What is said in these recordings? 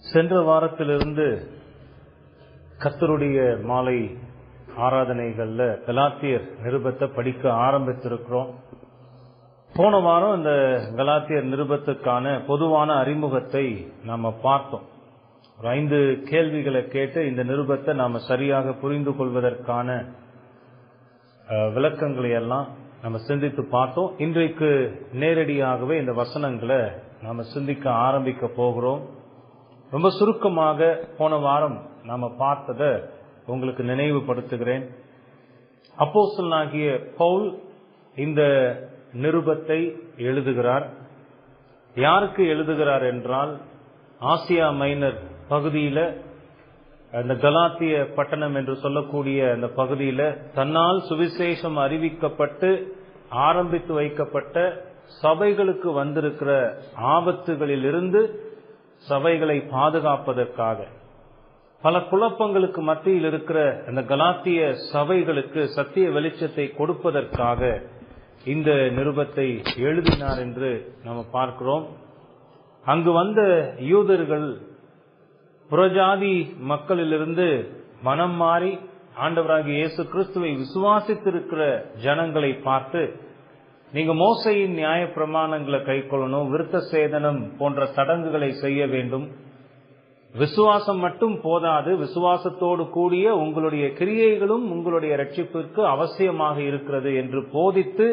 சென்ற வாரத்திலிருந்து கர்த்தருடைய மாலை ஆராதனைகள்ல கலாத்தியர் நிருபத்தை படிக்க ஆரம்பித்திருக்கிறோம். போன வாரம் இந்த கலாத்தியர் நிருபத்துக்கான பொதுவான அறிமுகத்தை நாம பார்த்தோம். ஒரு 5 கேள்விகளை கேட்டு இந்த நிருபத்தை நாம சரியாக புரிந்து கொள்வதற்கான விளக்கங்களை எல்லாம் நம்ம சிந்தித்து பார்த்தோம். இன்றைக்கு நேரடியாகவே இந்த வசனங்களை நாம சிந்திக்க ஆரம்பிக்க போகிறோம். ரொம்ப சுருக்கமாக போன வாரம் நாம பார்த்ததை உங்களுக்கு நினைவுபடுத்துகிறேன். அப்போஸ்தலனாகிய பவுல் இந்த நிருபத்தை எழுதுகிறார். யாருக்கு எழுதுகிறார் என்றால், ஆசியா மைனர் பகுதியில, அந்த கலாத்திய பட்டணம் என்று சொல்லக்கூடிய அந்த பகுதியில தன்னால் சுவிசேஷம் அறிவிக்கப்பட்டு ஆரம்பித்து வைக்கப்பட்ட சபைகளுக்கு வந்திருக்கிற ஆபத்துகளிலிருந்து சபைகளை பாதுகாப்பதற்காக, பல குழப்பங்களுக்கு மத்தியில் இருக்கிற அந்த கலாத்திய சபைகளுக்கு சத்திய வெளிச்சத்தை கொடுப்பதற்காக இந்த நிருபத்தை எழுதினார் என்று நாம் பார்க்கிறோம். அங்கு வந்த யூதர்கள் புறஜாதி மக்களிலிருந்து மனம் மாறி ஆண்டவராகிய இயேசு கிறிஸ்துவை விசுவாசித்திருக்கிற ஜனங்களை பார்த்து, நீங்க மோசையின் நியாய பிரமாணங்களை கைக்கொள்ளணும், விருத்த சேதனம் போன்ற சடங்குகளை செய்ய வேண்டும், விசுவாசம் மட்டும் போதாது, விசுவாசத்தோடு கூடிய உங்களுடைய கிரியைகளும் உங்களுடைய ரட்சிப்பிற்கு அவசியமாக இருக்கிறது என்று போதித்து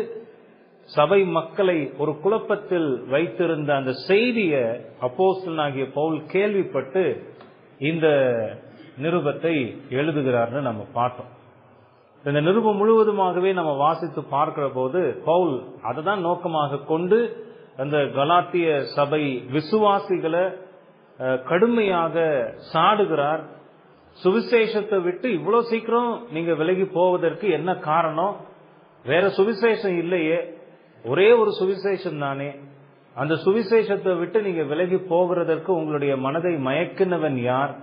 சபை மக்களை ஒரு குழப்பத்தில் வைத்திருந்த அந்த செய்தியை அப்போஸ்தலனாகிய பவுல் கேள்விப்பட்டு இந்த நிருபத்தை எழுதுகிறார்னு நம்ம பார்த்தோம். இந்த நிருபம் முழுவதுமாகவே நம்ம வாசித்து பார்க்கிற போது பவுல் அதை தான் நோக்கமாக கொண்டு அந்த கலாத்திய சபை விசுவாசிகளை கடுமையாக சாடுகிறார். சுவிசேஷத்தை விட்டு இவ்வளவு சீக்கிரம் நீங்க விலகி போவதற்கு என்ன காரணம்? வேற சுவிசேஷம் இல்லையே, ஒரே ஒரு சுவிசேஷம் தானே. அந்த சுவிசேஷத்தை விட்டு நீங்க விலகி போகிறதற்கு உங்களுடைய மனதை மயக்கினவன் யார்?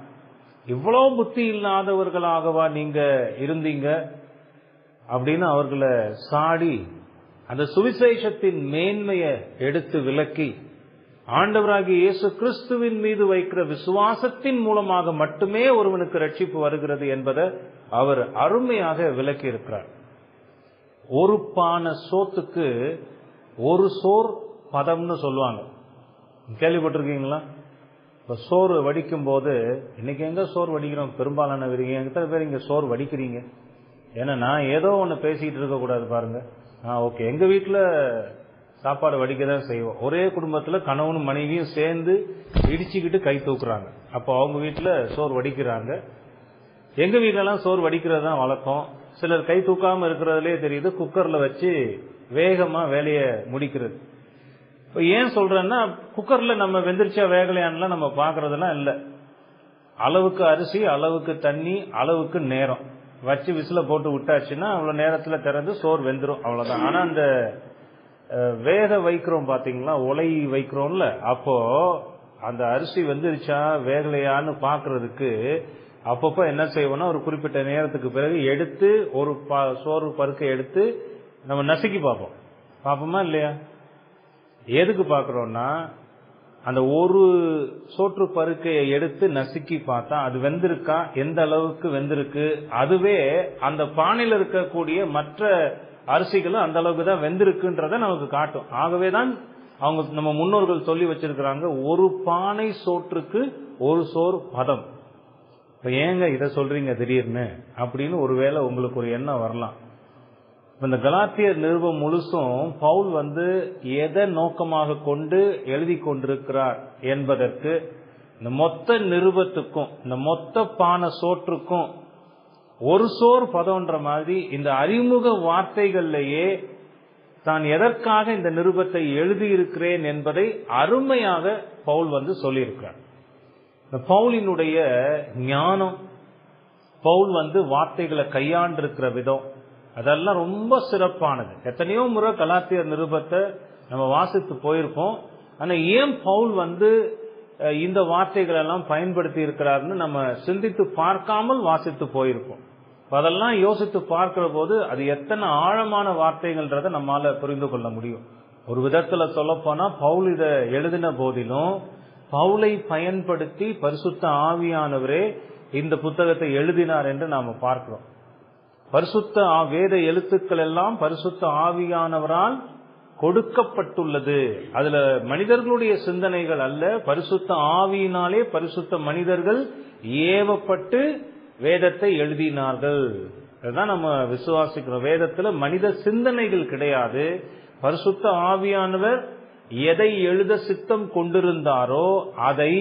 இவ்வளவு புத்தி இல்லாதவர்களாகவா நீங்க இருந்தீங்க அப்படின்னு அவர்களை சாடி அந்த சுவிசேஷத்தின் மேன்மையை எடுத்து விளக்கி, ஆண்டவராகிய இயேசு கிறிஸ்துவின் மீது வைக்கிற விசுவாசத்தின் மூலமாக மட்டுமே ஒருவனுக்கு ரட்சிப்பு வருகிறது என்பதை அவர் அருமையாக விளக்கி இருக்கிறார். ஒரு பானை சோத்துக்கு ஒரு சோர் பதம்னு சொல்லுவாங்க. கேள்விப்பட்டிருக்கீங்களா? இப்ப சோறு வடிக்கும் போது, இன்னைக்கு எங்க சோறு வடிக்கிறோம்? பெரும்பாலான எத்தனை பேர் இங்க சோறு வடிக்கிறீங்க? ஏன்னா நான் ஏதோ ஒண்ணு பேசிட்டு இருக்க கூடாது பாருங்க. ஓகே, எங்க வீட்டுல சாப்பாடு வடிக்கதான் செய்வோம். ஒரே குடும்பத்துல கணவனும் மனைவியும் சேர்ந்து இடிச்சுக்கிட்டு கை தூக்குறாங்க. அப்போ அவங்க வீட்டுல சோறு வடிக்கிறாங்க. எங்க வீட்டுல சோறு வடிக்கிறது தான் வழக்கம். சிலர் கை தூக்காம இருக்கிறதுலே தெரியுது, குக்கர்ல வச்சு வேகமா வேலையை முடிக்கிறது. இப்ப ஏன் சொல்றேன்னா, குக்கர்ல நம்ம வெந்திரிச்சா வேகலையான்லாம் நம்ம பாக்குறதெல்லாம் இல்ல. அளவுக்கு அரிசி, அளவுக்கு தண்ணி, அளவுக்கு நேரம் வச்சு விசில போட்டு விட்டாச்சுன்னா அவ்வளவு நேரத்துல திறந்து சோறு வெந்துரும், அவ்வளவுதான். ஆனா அந்த வேக வைக்கிறோம் பாத்தீங்களா, உலை வைக்கிறோம்ல, அப்போ அந்த அரிசி வெந்துருச்சா வேகலையான்னு பாக்குறதுக்கு அப்பப்ப என்ன செய்வோம்னா, ஒரு குறிப்பிட்ட நேரத்துக்கு பிறகு எடுத்து ஒரு சோறு பருக்கை எடுத்து நம்ம நசுக்கி பார்ப்போம். பார்ப்போமா இல்லையா? எதுக்கு பார்க்கிறோம்னா, அந்த ஒரு சோற்று பருக்கையை எடுத்து நசுக்கி பார்த்தா அது வெந்திருக்கா, எந்த அளவுக்கு வெந்திருக்கு, அதுவே அந்த பானையில் இருக்கக்கூடிய மற்ற அரிசிகளும் அந்த அளவுக்கு தான் வெந்திருக்குன்றத நமக்கு காட்டும். ஆகவேதான் அவங்க நம்ம முன்னோர்கள் சொல்லி வச்சிருக்கிறாங்க, ஒரு பானை சோற்றுக்கு ஒரு சோறு பதம். இப்ப ஏங்க இதை சொல்றீங்க திடீர்னு அப்படின்னு ஒருவேளை உங்களுக்கு ஒரு எண்ணம் வரலாம். இந்த கலாத்தியர் நிருபம் முழுசும் பவுல் எதை நோக்கமாக கொண்டு எழுதி கொண்டிருக்கிறார் என்பதற்கு, இந்த மொத்த நிருபத்துக்கும் இந்த மொத்த பானை சோற்றுக்கும் ஒரு சோர் பதம்ன்ற மாதிரி இந்த அறிமுக வார்த்தைகள்லேயே தான் எதற்காக இந்த நிருபத்தை எழுதியிருக்கிறேன் என்பதை அருமையாக பவுல் சொல்லியிருக்கிறார். இந்த பவுலினுடைய ஞானம், பவுல் வார்த்தைகளை கையாண்டிருக்கிற விதம், அதெல்லாம் ரொம்ப சிறப்பானது. எத்தனையோ முறை கலாத்தியர் நிருபத்தை நம்ம வாசித்து போயிருப்போம். ஆனா ஏன் பவுல் இந்த வார்த்தைகள் எல்லாம் பயன்படுத்தி இருக்கிறார்னு நம்ம சிந்தித்து பார்க்காமல் வாசித்து போயிருப்போம். அதெல்லாம் யோசித்து பார்க்கிற போது அது எத்தனை ஆழமான வார்த்தைகள்ன்றதை நம்மால புரிந்து கொள்ள முடியும். ஒரு விதத்துல சொல்ல போனா பவுல் இத எழுதின போதிலும் பவுலை பயன்படுத்தி பரிசுத்த ஆவியானவரே இந்த புத்தகத்தை எழுதினார் என்று நாம பார்க்கிறோம். பரிசுத்த வேத எழுத்துக்கள் எல்லாம் பரிசுத்த ஆவியானவரால் கொடுக்கப்பட்டுள்ளது. அதுல மனிதர்களுடைய சிந்தனைகள் அல்ல, பரிசுத்த ஆவியினாலே பரிசுத்த மனிதர்கள் ஏவப்பட்டு வேதத்தை எழுதினார்கள். அதுதான் நம்ம விசுவாசிக்கிறோம். வேதத்துல மனித சிந்தனைகள் கிடையாது. பரிசுத்த ஆவியானவர் எதை எழுத சித்தம் கொண்டிருந்தாரோ அதை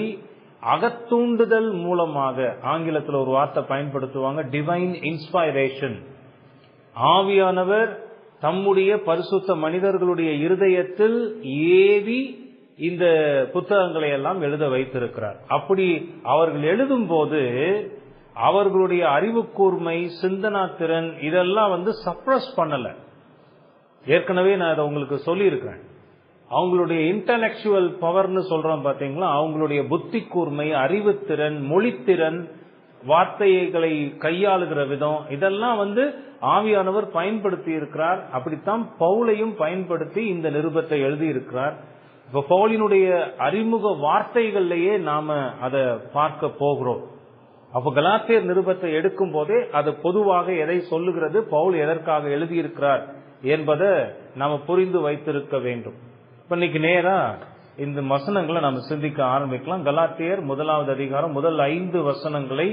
அகத்தூண்டுதல் மூலமாக, ஆங்கிலத்தில் ஒரு வார்த்தை பயன்படுத்துவாங்க, டிவைன் இன்ஸ்பைரேஷன். ஆவியானவர் தம்முடைய பரிசுத்த மனிதர்களுடைய இருதயத்தில் ஏவி இந்த புத்தகங்களை எல்லாம் எழுத வைத்திருக்கிறார். அப்படி அவர்கள் எழுதும் போது அவர்களுடைய அறிவு கூர்மை, சிந்தனா திறன் இதெல்லாம் சப்ரஸ் பண்ணல. ஏற்கனவே நான் அதை உங்களுக்கு சொல்லி இருக்கிறேன். அவங்களுடைய இன்டலெக்சுவல் பவர்னு சொல்றோம் பாத்தீங்களா, அவங்களுடைய புத்தி கூர்மை, அறிவுத்திறன், மொழித்திறன், வார்த்தைகளை கையாளுகிற விதம் இதெல்லாம் ஆவியானவர் பயன்படுத்தி இருக்கிறார். அப்படித்தான் பவுலையும் பயன்படுத்தி இந்த நிருபத்தை எழுதி இருக்கிறார். இப்ப பவுலினுடைய அறிமுக வார்த்தைகள்லயே நாம அதை பார்க்க போகிறோம். அப்ப கலாத்தியர் நிருபத்தை எடுக்கும் போதே அது பொதுவாக எதை சொல்லுகிறது, பவுல் எதற்காக எழுதியிருக்கிறார் என்பதை நாம புரிந்து வைத்திருக்க வேண்டும். இப்ப இன்னைக்கு நேரா இந்த வசனங்களை நாம சிந்திக்க ஆரம்பிக்கலாம். கலாத்தியர் 1வது அதிகாரம் முதல் 5 வசனங்களை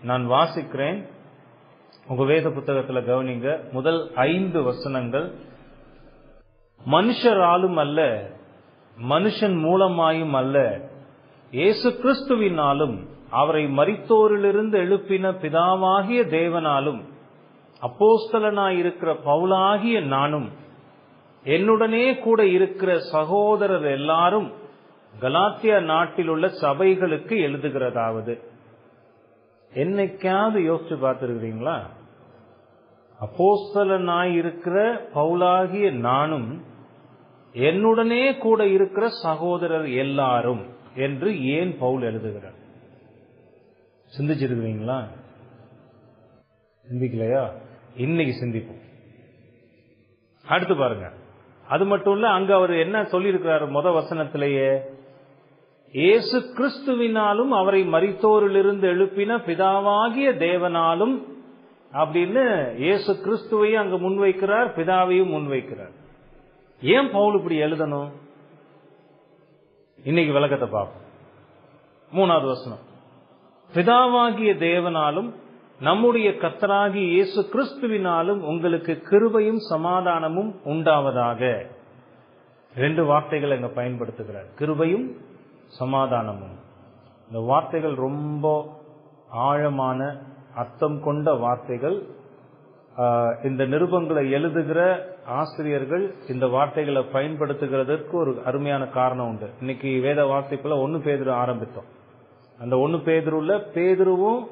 நான் வாசிக்கிறேன். உங்க வேத புத்தகத்துல கவனிங்க. முதல் 5 வசனங்கள். மனுஷராலும் அல்ல, மனுஷன் மூலமாயும் அல்ல, இயேசு கிறிஸ்துவினாலும் அவரை மரித்தோரிலிருந்து எழுப்பின பிதாவாகிய தேவனாலும் அப்போஸ்தலனாயிருக்கிற பவுலாகிய நானும் என்னுடனே கூட இருக்கிற சகோதரர் எல்லாரும் கலாத்தியா நாட்டில் உள்ள சபைகளுக்கு எழுதுகிறதாவது. என்னைக்காவது யோசிச்சு பார்த்திருக்கிறீங்களா? அப்போஸ்தலனாயிருக்கிற பவுலாகிய நானும் என்னுடனே கூட இருக்கிற சகோதரர் எல்லாரும் என்று ஏன் பவுல் எழுதுகிறார்? சிந்திச்சிருக்கிறீங்களா? சிந்திக்கலையா? இன்னைக்கு சிந்திப்போம். அடுத்து பாருங்க. அது மட்டும் இல்ல, அங்க அவர் என்ன சொல்லியிருக்கிறார் முதல் வசனத்திலேயே, இயேசு கிறிஸ்துவினாலும் அவரை மரித்தோரிலிருந்து எழுப்பின பிதாவாகிய தேவனாலும் அப்படின்னு இயேசு கிறிஸ்துவையும் அங்க முன்வைக்கிறார், பிதாவையும் முன்வைக்கிறார். ஏன் பவுல் இப்படி எழுதணும்? இன்னைக்கு விளக்கத்தை பார்ப்போம். 3வது வசனம். பிதாவாகிய தேவனாலும் நம்முடைய கர்த்தராகிய இயேசு கிறிஸ்துவினாலும் உங்களுக்கு கிருபையும் சமாதானமும் உண்டாவதாக. 2 வார்த்தைகள் அங்க பயன்படுத்துகிறார், கிருபையும் சமாதானமும். இந்த வார்த்தைகள் ரொம்ப ஆழமான அர்த்தம் கொண்ட வார்த்தைகள். இந்த நிருபங்களை எழுதுகிற ஆசிரியர்கள் இந்த வார்த்தைகளை பயன்படுத்துகிறதற்கு ஒரு அருமையான காரணம் உண்டு. இன்னைக்கு வேத வார்த்தைக்குள்ள 1 பேதுரு ஆரம்பித்தோம். அந்த 1 பேதுருல பேதுருவும்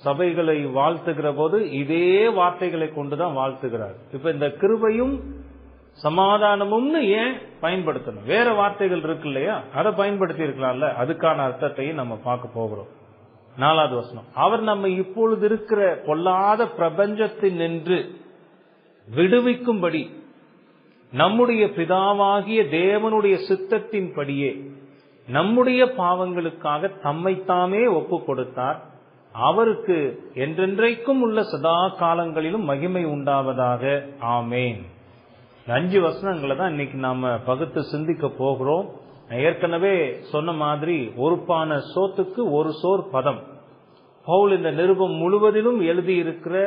சபைகளை வாழ்த்துகிற போது இதே வார்த்தைகளை கொண்டுதான் வாழ்த்துகிறார். இப்ப இந்த கிருபையும் சமாதானமும்னு ஏன் பயன்படுத்தணும்? வேற வார்த்தைகள் இருக்கு இல்லையா, அதை பயன்படுத்தி இருக்கலாம்ல. அதுக்கான அர்த்தத்தையும் நம்ம பார்க்க போகிறோம். 4வது வசனம். அவர் நம்ம இப்பொழுது இருக்கிற பொல்லாத பிரபஞ்சத்தில் நின்று விடுவிக்கும்படி நம்முடைய பிதாவாகிய தேவனுடைய சித்தத்தின்படியே நம்முடைய பாவங்களுக்காக தம்மைத்தாமே ஒப்பு கொடுத்தார். அவருக்கு என்றென்றைக்கும் உள்ள சதா காலங்களிலும் மகிமை உண்டாவதாக. ஆமேன். 5 வசனங்களை தான் இன்னைக்கு நாம பகுத்து சிந்திக்க போகிறோம். ஏற்கனவே சொன்ன மாதிரி ஒரு பான சோத்துக்கு ஒரு சோர் பதம். பவுல் இந்த நிருபம் முழுவதிலும் எழுதியிருக்கிற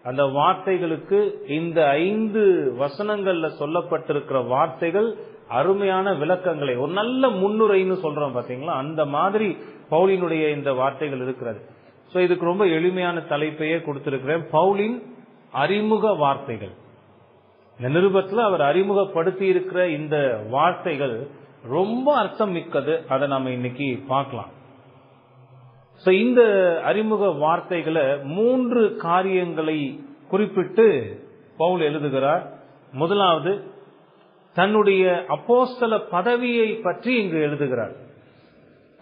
அந்த வார்த்தைகளுக்கு இந்த 5 வசனங்கள்ல சொல்லப்பட்டிருக்கிற வார்த்தைகள் அருமையான விளக்கங்களை, ஒரு நல்ல முன்னுரைன்னு சொல்றோம் பாத்தீங்களா, அந்த மாதிரி பவுலினுடைய இந்த வார்த்தைகள் இருக்கிறது. சோ இதுக்கு ரொம்ப எளிமையான தலைப்பையே கொடுத்திருக்கிறேன், பவுலின் அறிமுக வார்த்தைகள். இந்த நிருபத்துல அவர் அறிமுகப்படுத்தி இருக்கிற இந்த வார்த்தைகள் ரொம்ப அர்த்தம் மிக்கது. அதை நாம இன்னைக்கு பார்க்கலாம். சோ இந்த அறிமுக வார்த்தைகளை 3 காரியங்களை குறிப்பிட்டு பவுல் எழுதுகிறார். முதலாவது, தன்னுடைய அப்போஸ்தல பதவியை பற்றி இங்கு எழுதுகிறார்.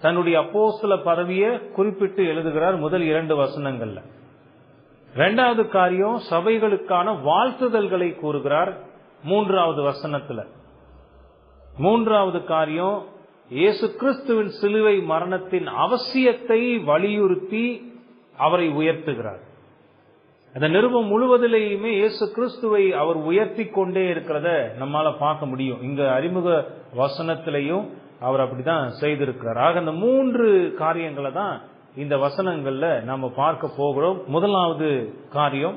தன்னுடைய அப்போஸ்தல பதவியை குறிப்பிட்டு எழுதுகிறார் முதல் 2 வசனங்கள்ல. இரண்டாவது காரியம், சபைகளுக்கான வாழ்த்துதல்களை கூறுகிறார் 3வது வசனத்துல. மூன்றாவது காரியம், இயேசு கிறிஸ்துவின் சிலுவை மரணத்தின் அவசியத்தை வலியுறுத்தி அவரை உயர்த்துகிறார். அந்த நிருபம் முழுவதிலேயுமே இயேசு கிறிஸ்துவை அவர் உயர்த்தி கொண்டே இருக்கிறத நம்மால பார்க்க முடியும். இங்க அறிமுக வசனத்திலையும் அவர் அப்படிதான் செய்திருக்கிறார். ஆக அந்த 3 காரியங்களை தான் இந்த வசனங்கள்ல நாம பார்க்க போகிறோம். முதலாவது காரியம்,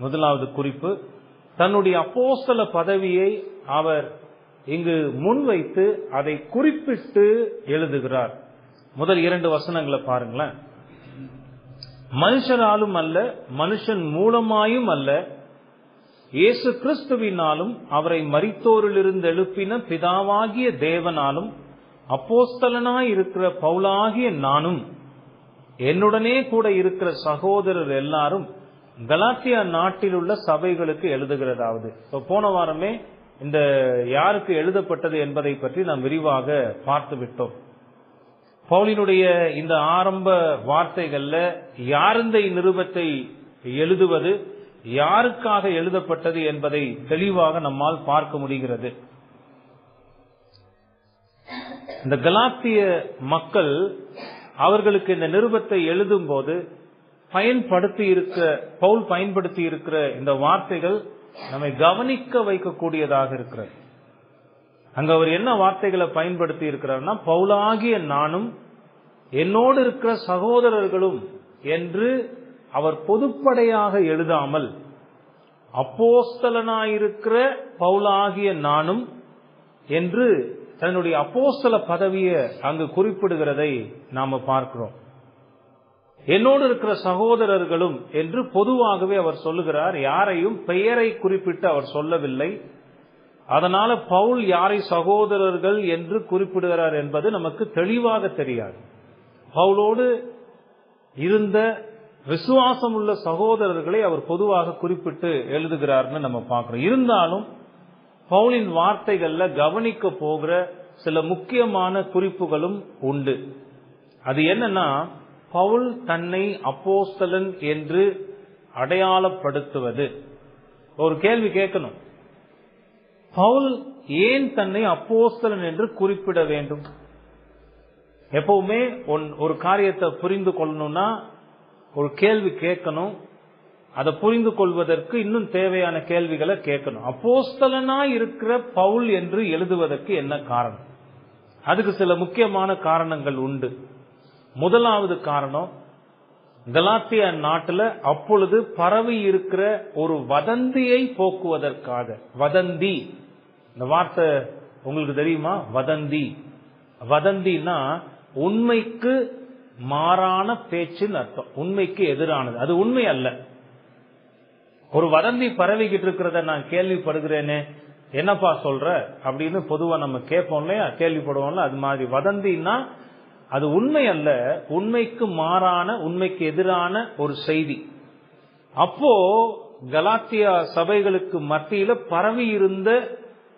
முதலாவது குறிப்பு, தன்னுடைய அப்போஸ்தல பதவியை அவர் இங்கு முன்வைத்து அதை குறிப்பிட்டு எழுதுகிறார். முதல் 2 வசனங்களை பாருங்களேன். மனுஷராலும் அல்ல, மனுஷன் மூலமாயும் அல்ல, இயேசு கிறிஸ்துவினாலும் அவரை மரித்தோரிலிருந்து எழுப்பின பிதாவாகிய தேவனாலும் அப்போஸ்தலனாய் இருக்கிற பவுலாகிய நானும் என்னுடனே கூட இருக்கிற சகோதரர் எல்லாரும் கலாத்தியா நாட்டில் உள்ள சபைகளுக்கு எழுதுகிறதாவது. போன வாரமே இந்த யாருக்கு எழுதப்பட்டது என்பதை பற்றி நாம் விரிவாக பார்த்து விட்டோம். பவுலினுடைய இந்த ஆரம்ப வார்த்தைகள்ல யார் இந்த நிருபத்தை எழுதுவது, யாருக்காக எழுதப்பட்டது என்பதை தெளிவாக நம்மால் பார்க்க முடிகிறது. இந்த கலாத்திய மக்கள் அவர்களுக்கு இந்த நிருபத்தை எழுதும் போது பவுல் பயன்படுத்தி இருக்கிற இந்த வார்த்தைகள் நம்மை கவனிக்க வைக்கக்கூடியதாக இருக்கிறது. அங்க அவர் என்ன வார்த்தைகளை பயன்படுத்தி இருக்கிறார்னா, பவுலாகிய நானும் என்னோடு இருக்கிற சகோதரர்களும் என்று அவர் பொதுப்படையாக எழுதாமல் அப்போஸ்தலனாயிருக்கிற பவுலாகிய நானும் என்று தன்னுடைய அப்போஸ்தல பதவியை அங்கு குறிப்பிடுகிறதை நாம பார்க்கிறோம். என்னோடு இருக்கிற சகோதரர்களும் என்று பொதுவாகவே அவர் சொல்லுகிறார். யாரையும் பெயரை குறிப்பிட்டு அவர் சொல்லவில்லை. அதனால பவுல் யாரை சகோதரர்கள் என்று குறிப்பிடுகிறார் என்பது நமக்கு தெளிவாக தெரியாது. பவுலோடு இருந்த விசுவாசம் உள்ள சகோதரர்களை அவர் பொதுவாக குறிப்பிட்டு எழுதுகிறார்னு நம்ம பார்க்கிறோம். இருந்தாலும் பவுலின் வார்த்தைகள்ல கவனிக்க போகிற சில முக்கியமான குறிப்புகளும் உண்டு. அது என்னன்னா, பவுல் தன்னை அப்போஸ்தலன் என்று அடையாளப்படுத்துவது. ஒரு கேள்வி கேட்கணும், பவுல் ஏன் தன்னை அப்போஸ்தலன் என்று குறிப்பிட வேண்டும்? எப்பவுமே ஒரு காரியத்தை புரிந்து கொள்ளணும்னா ஒரு கேள்வி கேட்கணும். அதை புரிந்து கொள்வதற்கு இன்னும் தேவையான கேள்விகளை கேட்கணும். அப்போஸ்தலனா இருக்கிற பவுல் என்று எழுதுவதற்கு என்ன காரணம்? அதுக்கு சில முக்கியமான காரணங்கள் உண்டு. முதலாவது காரணம், கலாத்தியா நாட்டில் அப்பொழுது பரவி இருக்கிற ஒரு வதந்தியை போக்குவதற்காக. வதந்தி, இந்த வார்த்தை உங்களுக்கு தெரியுமா? வதந்தி, வதந்தினா உண்மைக்கு மாறான பேச்சுன்னு அர்த்தம். உண்மைக்கு எதிரானது, அது உண்மை அல்ல. ஒரு வதந்தி பரவிக்கிட்டு இருக்கிறத நான் கேள்விப்படுகிறேனே, என்னப்பா சொல்ற அப்படின்னு பொதுவா நம்ம கேட்போம் இல்லையா, கேள்விப்படுவோம்ல. அது மாதிரி வதந்தின்னா அது உண்மை அல்ல, உண்மைக்கு மாறான, உண்மைக்கு எதிரான ஒரு செய்தி. அப்போ கலாத்தியா சபைகளுக்கு மத்தியில பரவி இருந்த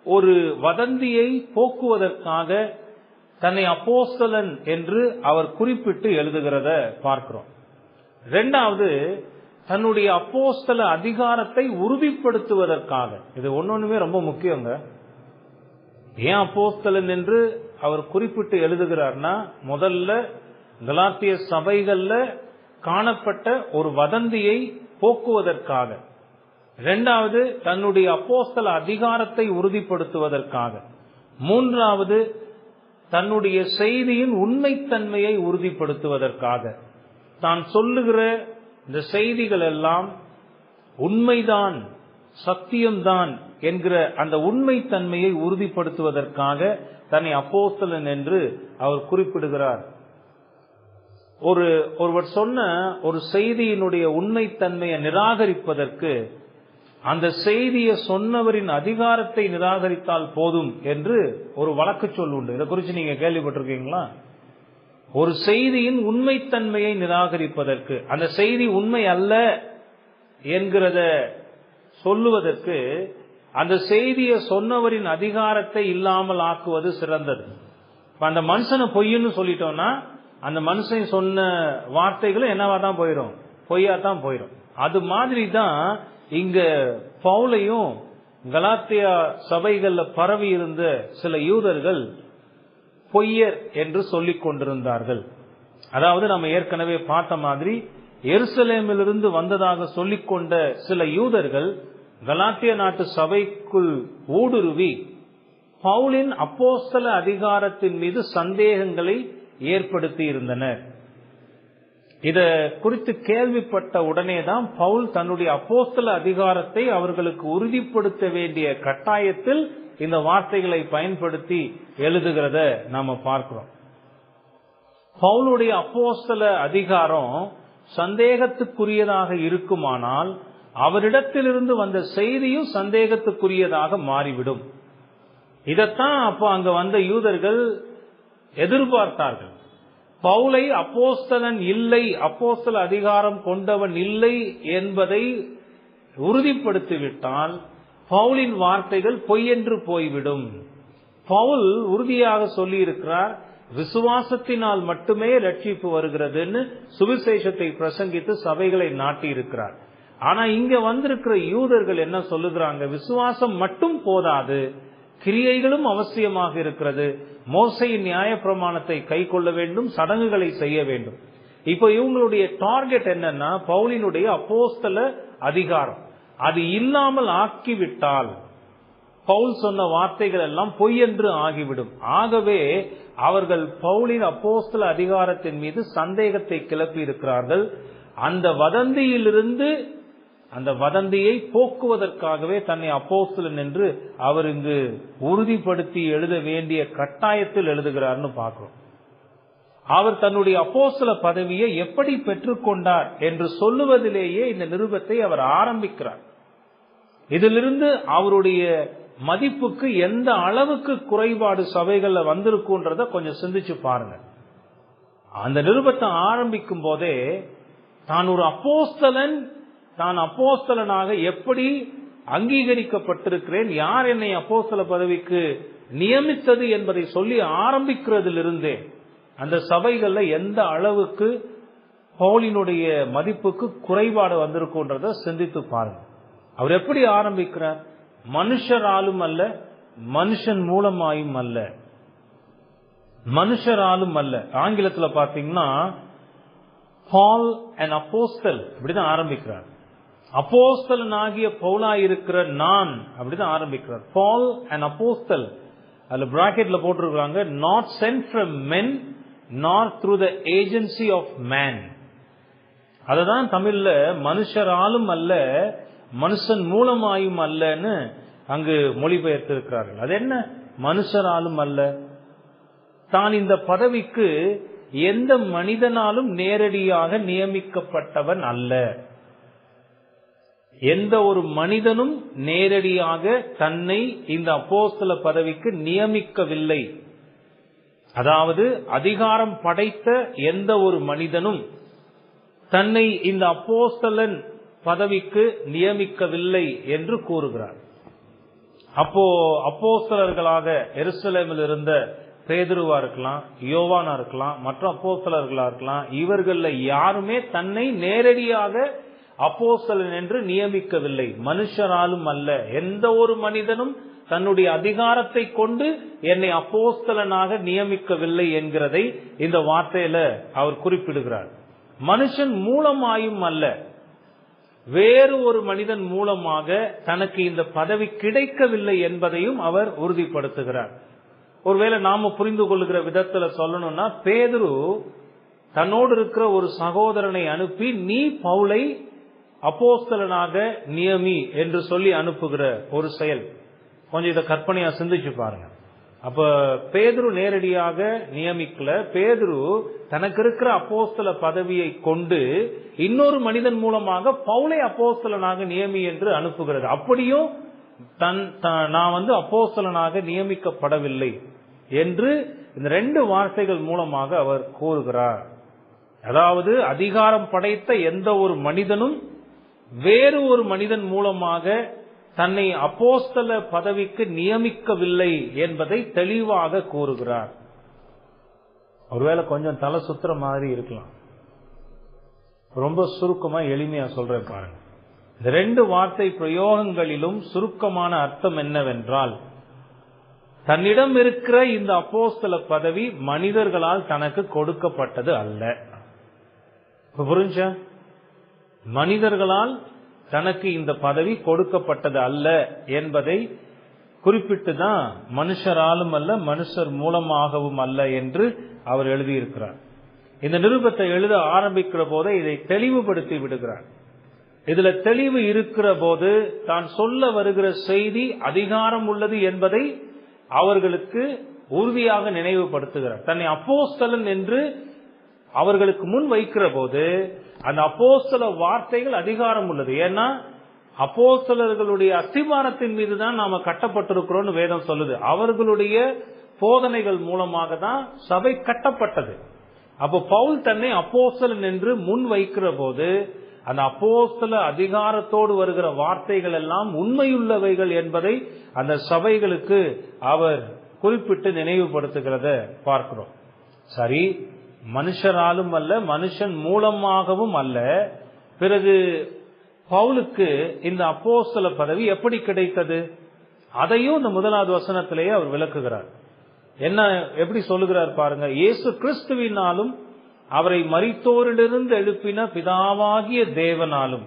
ஒரு வதந்தியை போக்குவதற்காக தன்னை அப்போஸ்தலன் என்று அவர் குறிப்பிட்டு எழுதுகிறத பார்க்கிறோம். இரண்டாவது, தன்னுடைய அப்போஸ்தல அதிகாரத்தை உறுதிப்படுத்துவதற்காக. இது ஒன்னொன்னுமே ரொம்ப முக்கியங்க. ஏன் அப்போஸ்தலன் என்று அவர் குறிப்பிட்டு எழுதுகிறார்னா, முதல்ல கலாத்திய சபைகள்ல காணப்பட்ட ஒரு வதந்தியை போக்குவதற்காக. இரண்டாவது, தன்னுடைய அப்போஸ்தல அதிகாரத்தை உறுதிப்படுத்துவதற்காக. மூன்றாவது, தன்னுடைய செய்தியின் உண்மைத்தன்மையை உறுதிப்படுத்துவதற்காக. தான் சொல்லுகிற இந்த செய்திகள் எல்லாம் உண்மைதான், சத்தியம்தான் என்கிற அந்த உண்மைத்தன்மையை உறுதிப்படுத்துவதற்காக தன்னை அப்போஸ்தலன் என்று அவர் குறிப்பிடுகிறார். ஒருவர் சொன்ன ஒரு செய்தியினுடைய உண்மைத்தன்மையை நிராகரிப்பதற்கு அந்த செய்தியை சொன்னவரின் அதிகாரத்தை நிராகரித்தால் போதும் என்று ஒரு வழக்கு சொல் உண்டு. இதை குறித்து நீங்க கேள்விப்பட்டிருக்கீங்களா? ஒரு செய்தியின் உண்மைத்தன்மையை நிராகரிப்பதற்கு, அந்த செய்தி உண்மை அல்ல என்கிறத சொல்லுவதற்கு அந்த செய்தியை சொன்னவரின் அதிகாரத்தை இல்லாமல் ஆக்குவது சிறந்தது. அந்த மனுஷனை பொய்ன்னு சொல்லிட்டோம்னா அந்த மனுஷன் சொன்ன வார்த்தைகளும் என்னவா தான் போயிடும், பொய்யா தான் போயிடும். அது மாதிரி தான் இங்க பவுலையும் கலாத்தியா சபைகள்ல பரவி இருந்த சில யூதர்கள் பொய்யர் என்று சொல்லிக் கொண்டிருந்தார்கள். அதாவது நம்ம ஏற்கனவே பார்த்த மாதிரி எருசலேமிலிருந்து வந்ததாக சொல்லிக் கொண்ட சில யூதர்கள் கலாத்திய நாட்டு சபைக்குள் ஊடுருவி பவுலின் அப்போஸ்தல அதிகாரத்தின் மீது சந்தேகங்களை ஏற்படுத்தி இருந்தனர். இத குறித்து கேள்விப்பட்ட உடனேதான் பவுல் தன்னுடைய அப்போஸ்தல அதிகாரத்தை அவர்களுக்கு உறுதிப்படுத்த வேண்டிய கட்டாயத்தில் இந்த வார்த்தைகளை பயன்படுத்தி எழுதுகிறத நாம பார்க்கிறோம். பவுலுடைய அப்போஸ்தல அதிகாரம் சந்தேகத்துக்குரியதாக இருக்குமானால் அவரிடத்திலிருந்து வந்த செய்தியும் சந்தேகத்துக்குரியதாக மாறிவிடும். இதத்தான் அப்போ அங்க வந்த யூதர்கள் எதிர்பார்த்தார்கள். பவுலை அப்போஸ்தலன் இல்லை, அப்போஸ்தல அதிகாரம் கொண்டவன் இல்லை என்பதை உறுதிப்படுத்திவிட்டால் பவுலின் வார்த்தைகள் பொய் என்று போய்விடும். பவுல் உறுதியாக சொல்லி இருக்கிறார், விசுவாசத்தினால் மட்டுமே ரட்சிப்பு வருகிறதுன்னு சுவிசேஷத்தை பிரசங்கித்து சபைகளை நாட்டி இருக்கிறார். ஆனா இங்க வந்திருக்கிற யூதர்கள் என்ன சொல்லுகிறாங்க? விசுவாசம் மட்டும் போதாது, கிரியைகளும் அவசியமாக இருக்கிறது. மோசையின் நியாயப்பிரமாணத்தை கை கொள்ள வேண்டும், சடங்குகளை செய்ய வேண்டும். இப்ப இவங்களுடைய டார்கெட் என்னன்னா, பவுலினுடைய அப்போஸ்தல அதிகாரம் அது இல்லாமல் ஆக்கிவிட்டால் பவுல் சொன்ன வார்த்தைகள் எல்லாம் பொய் என்று ஆகிவிடும். ஆகவே அவர்கள் பவுலின் அப்போஸ்தல அதிகாரத்தின் மீது சந்தேகத்தை கிளப்பி இருக்கிறார்கள். அந்த வதந்தியிலிருந்து அந்த வதந்தியை போக்குவதற்காகவே தன்னை அப்போஸ்தலன் என்று அவர் இங்கு உறுதிப்படுத்தி எழுத வேண்டிய கட்டாயத்தில் எழுதுகிறார்னு பார்க்கிறோம். அவர் தன்னுடைய அப்போஸ்தல பதவியை எப்படி பெற்றுக்கொண்டார் என்று சொல்லுவதிலேயே இந்த நிருபத்தை அவர் ஆரம்பிக்கிறார். இதிலிருந்து அவருடைய மதிப்புக்கு எந்த அளவுக்கு குறைபாடு சபைகள்ல வந்திருக்குன்றத கொஞ்சம் சிந்திச்சு பாருங்க. அந்த நிருபத்தை ஆரம்பிக்கும் போதே தான் ஒரு அப்போஸ்தலன், தான் அப்போஸ்தலனாக எப்படி அங்கீகரிக்கப்பட்டிருக்கிறேன், யார் என்னை அப்போஸ்தல பதவிக்கு நியமித்தது என்பதை சொல்லி ஆரம்பிக்கிறதிலிருந்தே அந்த சபைகள்ல எந்த அளவுக்கு பவுலினுடைய மதிப்புக்கு குறைபாடு வந்திருக்குன்றத சிந்தித்து பாருங்க. அவர் எப்படி ஆரம்பிக்கிறார்? மனுஷராலும் அல்ல, மனுஷன் மூலமாயும் அல்ல, மனுஷராலும் அல்ல. ஆங்கிலத்துல பாத்தீங்கன்னா Paul an apostle அப்படிதான் ஆரம்பிக்கிறார். அப்போஸ்தலனாகிய பவுலா இருக்கிற நான் அப்படிதான் ஆரம்பிக்கிறார். Paul an apostle, அதுல பிராக்கெட்ல போட்டிருக்காங்க, not sent from men nor through the agency of man. அததான் தமிழ்ல மனுஷராலும் அல்ல, மனுஷன் மூலமாயும் அல்லன்னு அங்கு மொழிபெயர்த்து இருக்கிறார்கள். அது என்ன மனுஷராலும் அல்ல? தான் இந்த பதவிக்கு எந்த மனிதனாலும் நேரடியாக நியமிக்கப்பட்டவன் அல்ல. எந்த ஒரு மனிதனும் நேரடியாக தன்னை இந்த அப்போஸ்தல பதவிக்கு நியமிக்கவில்லை. அதாவது அதிகாரம் படைத்த எந்த ஒரு மனிதனும் தன்னை இந்த அப்போஸ்தலன் பதவிக்கு நியமிக்கவில்லை என்று கூறுகிறார். அப்போ அப்போஸ்தலர்களாக எருசலேமில் இருந்த பேதுருவா இருக்கலாம், யோவானா இருக்கலாம், மற்ற அப்போஸ்தலர்களா இருக்கலாம், இவர்கள யாருமே தன்னை நேரடியாக அப்போஸ்தலன் என்று நியமிக்கவில்லை. மனுஷராலும் அல்ல, எந்த ஒரு மனிதனும் தன்னுடைய அதிகாரத்தை கொண்டு என்னை அப்போஸ்தலனாக நியமிக்கவில்லை என்கிறதை இந்த வார்த்தையில அவர் குறிப்பிடுகிறார். மனுஷன் மூலமாயும் அல்ல, வேறு ஒரு மனிதன் மூலமாக தனக்கு இந்த பதவி கிடைக்கவில்லை என்பதையும் அவர் உறுதிப்படுத்துகிறார். ஒருவேளை நாம புரிந்து கொள்ளுகிற விதத்துல சொல்லணும்னா, பேதுரு தன்னோடு இருக்கிற ஒரு சகோதரனை அனுப்பி நீ பவுலை அப்போஸ்தலனாக நியமி என்று சொல்லி அனுப்புகிற ஒரு செயல். கொஞ்சம் இதை கற்பனையா சிந்திச்சு பாருங்க. அப்ப பேதுரு நேரடியாக நியமிக்கல, பேதுரு தனக்கு இருக்கிற அப்போஸ்தல பதவியை கொண்டு இன்னொரு மனிதன் மூலமாக பவுலை அப்போஸ்தலனாக நியமி என்று அனுப்புகிறது. அப்படியும் நான் அப்போஸ்தலனாக நியமிக்கப்படவில்லை என்று இந்த ரெண்டு வார்த்தைகள் மூலமாக அவர் கூறுகிறார். அதாவது அதிகாரம் படைத்த எந்த ஒரு மனிதனும் வேறு ஒரு மனிதன் மூலமாக தன்னை அப்போஸ்தல பதவிக்கு நியமிக்கவில்லை என்பதை தெளிவாக கூறுகிறார். ஒருவேளை கொஞ்சம் தலை சுத்துற மாதிரி இருக்கலாம். ரொம்ப சுருக்கமா எளிமையா சொல்றேன் பாருங்க. இந்த 2 வார்த்தை பிரயோகங்களிலும் சுருக்கமான அர்த்தம் என்னவென்றால், தன்னிடம் இருக்கிற இந்த அப்போஸ்தல பதவி மனிதர்களால் தனக்கு கொடுக்கப்பட்டது அல்ல. புரிஞ்சா? மனிதர்களால் தனக்கு இந்த பதவி கொடுக்கப்பட்டது அல்ல என்பதை குறிப்பிட்டு தான் மனுஷராலும் அல்ல மனுஷர் மூலமாகவும் அல்ல என்று அவர் எழுதியிருக்கிறார். இந்த நிருபத்தை எழுத ஆரம்பிக்கிற போதே இதை தெளிவுபடுத்தி விடுகிறார். இதுல தெளிவு இருக்கிற போது தான் சொல்ல வருகிற செய்தி அதிகாரம் உள்ளது என்பதை அவர்களுக்கு உறுதியாக நினைவுபடுத்துகிறார். தன்னை அப்போஸ்தலன் என்று அவர்களுக்கு முன் வைக்கிற போது அந்த அப்போஸ்தல வார்த்தைகள் அதிகாரம் உள்ளது. ஏன்னா அப்போஸ்தலர்களுடைய அஸ்திபாரத்தின் மீது தான் நாம கட்டப்பட்டிருக்கிறோம் வேதம் சொல்லுது. அவர்களுடைய போதனைகள் மூலமாக தான் சபை கட்டப்பட்டது. அப்போ பவுல் தன்னை அப்போஸ்தலன் என்று முன் வைக்கிற போது அந்த அப்போஸ்தல அதிகாரத்தோடு வருகிற வார்த்தைகள் எல்லாம் உண்மையுள்ளவைகள் என்பதை அந்த சபைகளுக்கு அவர் குறிப்பிட்டு நினைவுபடுத்துகிறத பார்க்கிறோம். சரி, மனுஷராலும் அல்ல மனுஷன் மூலமாகவும் அல்ல. பிறகு பவுலுக்கு இந்த அப்போஸ்தல பதவி எப்படி கிடைத்தது? அதையும் இந்த 1வது வசனத்திலேயே அவர் விளக்குகிறார். என்ன எப்படி சொல்லுகிறார் பாருங்க. இயேசு கிறிஸ்துவினாலும் அவரை மரித்தோரிலிருந்து எழுப்பின பிதாவாகிய தேவனாலும்,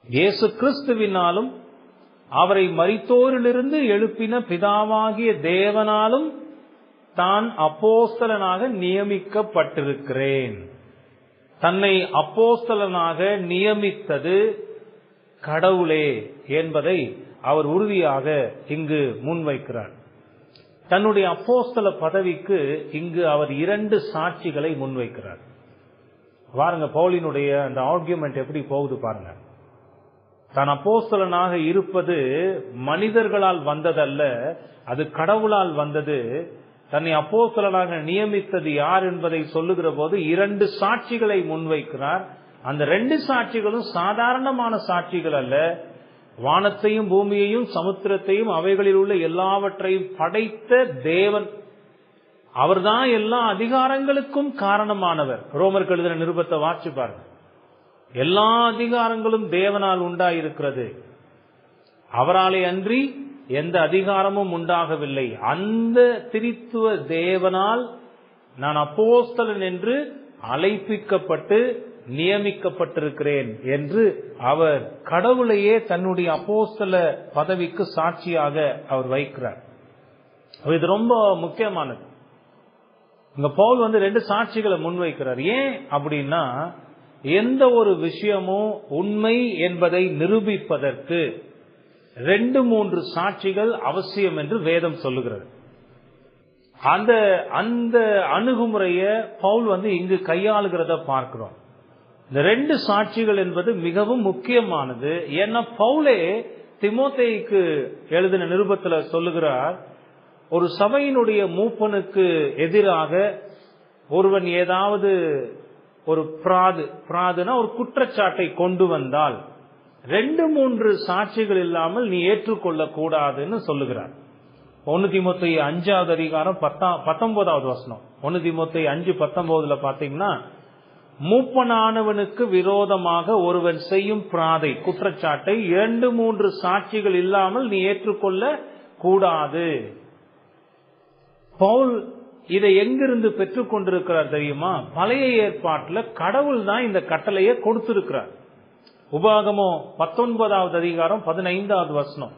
இயேசு கிறிஸ்துவினாலும் அவரை மரித்தோரிலிருந்து எழுப்பின பிதாவாகிய தேவனாலும் தான் அப்போஸ்தலனாக நியமிக்கப்பட்டிருக்கிறேன். தன்னை அப்போஸ்தலனாக நியமித்தது கடவுளே என்பதை அவர் உறுதியாக இங்கு முன்வைக்கிறார். தன்னுடைய அப்போஸ்தல பதவிக்கு இங்கு அவர் 2 சாட்சிகளை முன்வைக்கிறார். பாருங்க பவுலினுடைய அந்த ஆர்கியூமெண்ட் எப்படி போகுது பாருங்க. தான் அப்போஸ்தலனாக இருப்பது மனிதர்களால் வந்ததல்ல, அது கடவுளால் வந்தது. தன்னை அப்போஸ்தலனாக நியமித்தது யார் என்பதை சொல்லுகிற போது 2 சாட்சிகளை முன்வைக்கிறார். அந்த 2 சாட்சிகளும் சாதாரணமான சாட்சிகள் அல்ல. வானத்தையும் பூமியையும் சமுத்திரத்தையும் அவைகளில் உள்ள எல்லாவற்றையும் படைத்த தேவன், அவர்தான் எல்லா அதிகாரங்களுக்கும் காரணமானவர். ரோமருக்கு எழுதின நிருபத்தை வாசிச்சு பாருங்க. எல்லா அதிகாரங்களும் தேவனால் உண்டாயிருக்கிறது, அவராலே அன்றி எந்த அதிகாரமும் உண்டாகவில்லை. அந்த திரித்துவ தேவனால் நான் அப்போஸ்தலன் என்று அழைப்பிக்கப்பட்டு நியமிக்கப்பட்டிருக்கிறேன் என்று அவர் கடவுளையே தன்னுடைய அப்போஸ்தல பதவிக்கு சாட்சியாக அவர் வைக்கிறார். இது ரொம்ப முக்கியமானது. இங்க பவுல் 2 சாட்சிகளை முன்வைக்கிறார். ஏன் அப்படின்னா, எந்த ஒரு விஷயமும் உண்மை என்பதை நிரூபிப்பதற்கு 2-3 சாட்சிகள் அவசியம் என்று வேதம் சொல்லுகிறது. அந்த அணுகுமுறைய பவுல் இங்கு கையாளுகிறத பார்க்கிறோம். இந்த 2 சாட்சிகள் என்பது மிகவும் முக்கியமானது. ஏன்னா பவுலே தீமோத்தேயுக்கு எழுதின நிருபத்துல சொல்லுகிறார், ஒரு சபையினுடைய மூப்பனுக்கு எதிராக ஒருவன் ஏதாவது ஒரு பிராதுனா ஒரு குற்றச்சாட்டை கொண்டு வந்தால் 2-3 சாட்சிகள் இல்லாமல் நீ ஏற்றுக்கொள்ள கூடாதுன்னு சொல்லுகிறார். 1 தீமோத்தேயு 5வது அதிகாரம் 19வது வசனம். 1 தீமோத்தேயு 5:19 பாத்தீங்கன்னா, மூப்பனானவனுக்கு விரோதமாக ஒருவன் செய்யும் பிராதை குற்றச்சாட்டை 2-3 சாட்சிகள் இல்லாமல் நீ ஏற்றுக்கொள்ள கூடாது. பவுல் இதை எங்கிருந்து பெற்றுக் கொண்டிருக்கிறார் தெரியுமா? பழைய ஏற்பாட்டுல கடவுள் தான் இந்த கட்டளையை கொடுத்திருக்கிறார். உபாகமம் 19வது அதிகாரம் 15வது வசனம்.